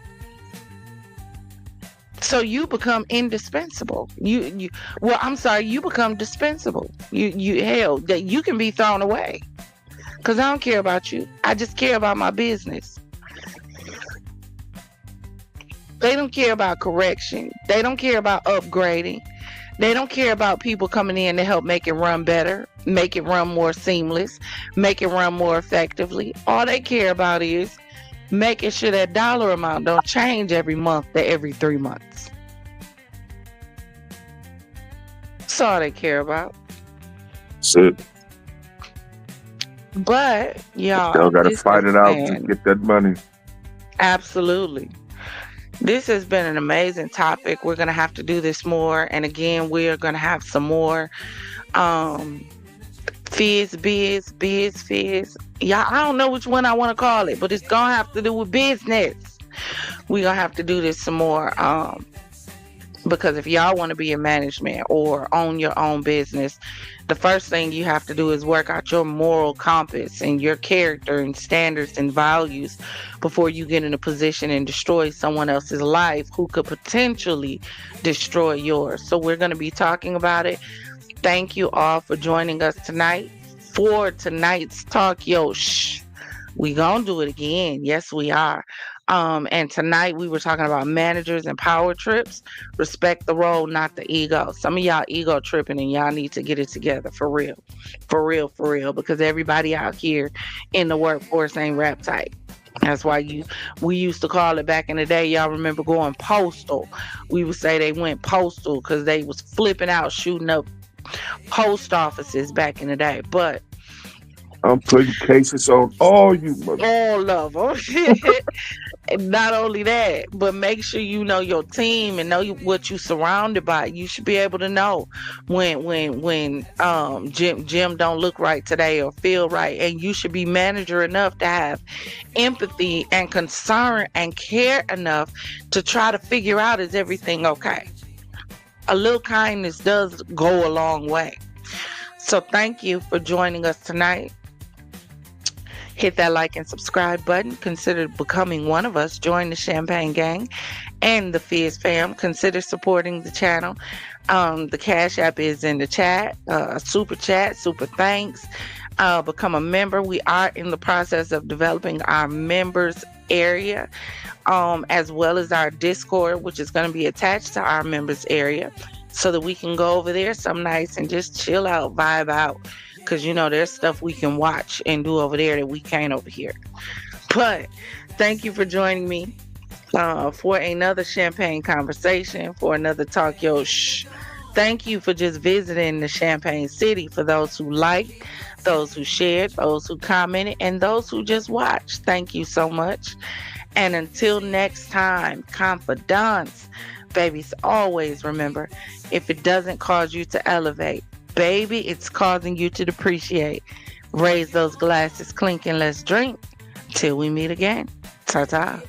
So you become indispensable. You become dispensable. That you can be thrown away. Because I don't care about you. I just care about my business. They don't care about correction. They don't care about upgrading. They don't care about people coming in to help make it run better, make it run more seamless, make it run more effectively. All they care about is making sure that dollar amount don't change every month to every 3 months. That's all they care about. That's it. But y'all got to this fight has it out been- to get that money. Absolutely. This has been an amazing topic. We're going to have to do this more. And again, we are going to have some more fizz. Yeah, I don't know which one I want to call it, but it's going to have to do with business. We're going to have to do this some more. Because if y'all want to be in management or own your own business, the first thing you have to do is work out your moral compass and your character and standards and values before you get in a position and destroy someone else's life who could potentially destroy yours. So we're going to be talking about it. Thank you all for joining us tonight for tonight's Talk Yo Shh. We gonna do it again. Yes, we are. And tonight we were talking about managers and power trips. Respect the role, not the ego. Some of y'all ego tripping and y'all need to get it together for real. For real. Because everybody out here in the workforce ain't rap tight. That's why we used to call it back in the day. Y'all remember going postal. We would say they went postal because they was flipping out, shooting up post offices back in the day. But I'm putting cases on all you mother. all of them. And not only that, but make sure you know your team and know what you surrounded by. You should be able to know when Jim don't look right today or feel right, and you should be manager enough to have empathy and concern and care enough to try to figure out, is everything okay? A little kindness does go a long way. So thank you for joining us tonight. Hit that like and subscribe button. Consider becoming one of us. Join the Champagne Gang and the Fizz fam. Consider supporting the channel. The Cash App is in the chat. Super chat, super thanks. Become a member. We are in the process of developing our members area, as well as our Discord, which is going to be attached to our members area, so that we can go over there some nights and just chill out, vibe out. Because, there's stuff we can watch and do over there that we can't over here. But thank you for joining me for another champagne conversation, for another Talk Yo Shh. Thank you for just visiting the Champagne City. For those who liked, those who shared, those who commented, and those who just watched. Thank you so much. And until next time, confidants, babies, always remember, if it doesn't cause you to elevate, baby, it's causing you to depreciate. Raise those glasses, clink, and let's drink till we meet again. Ta-ta.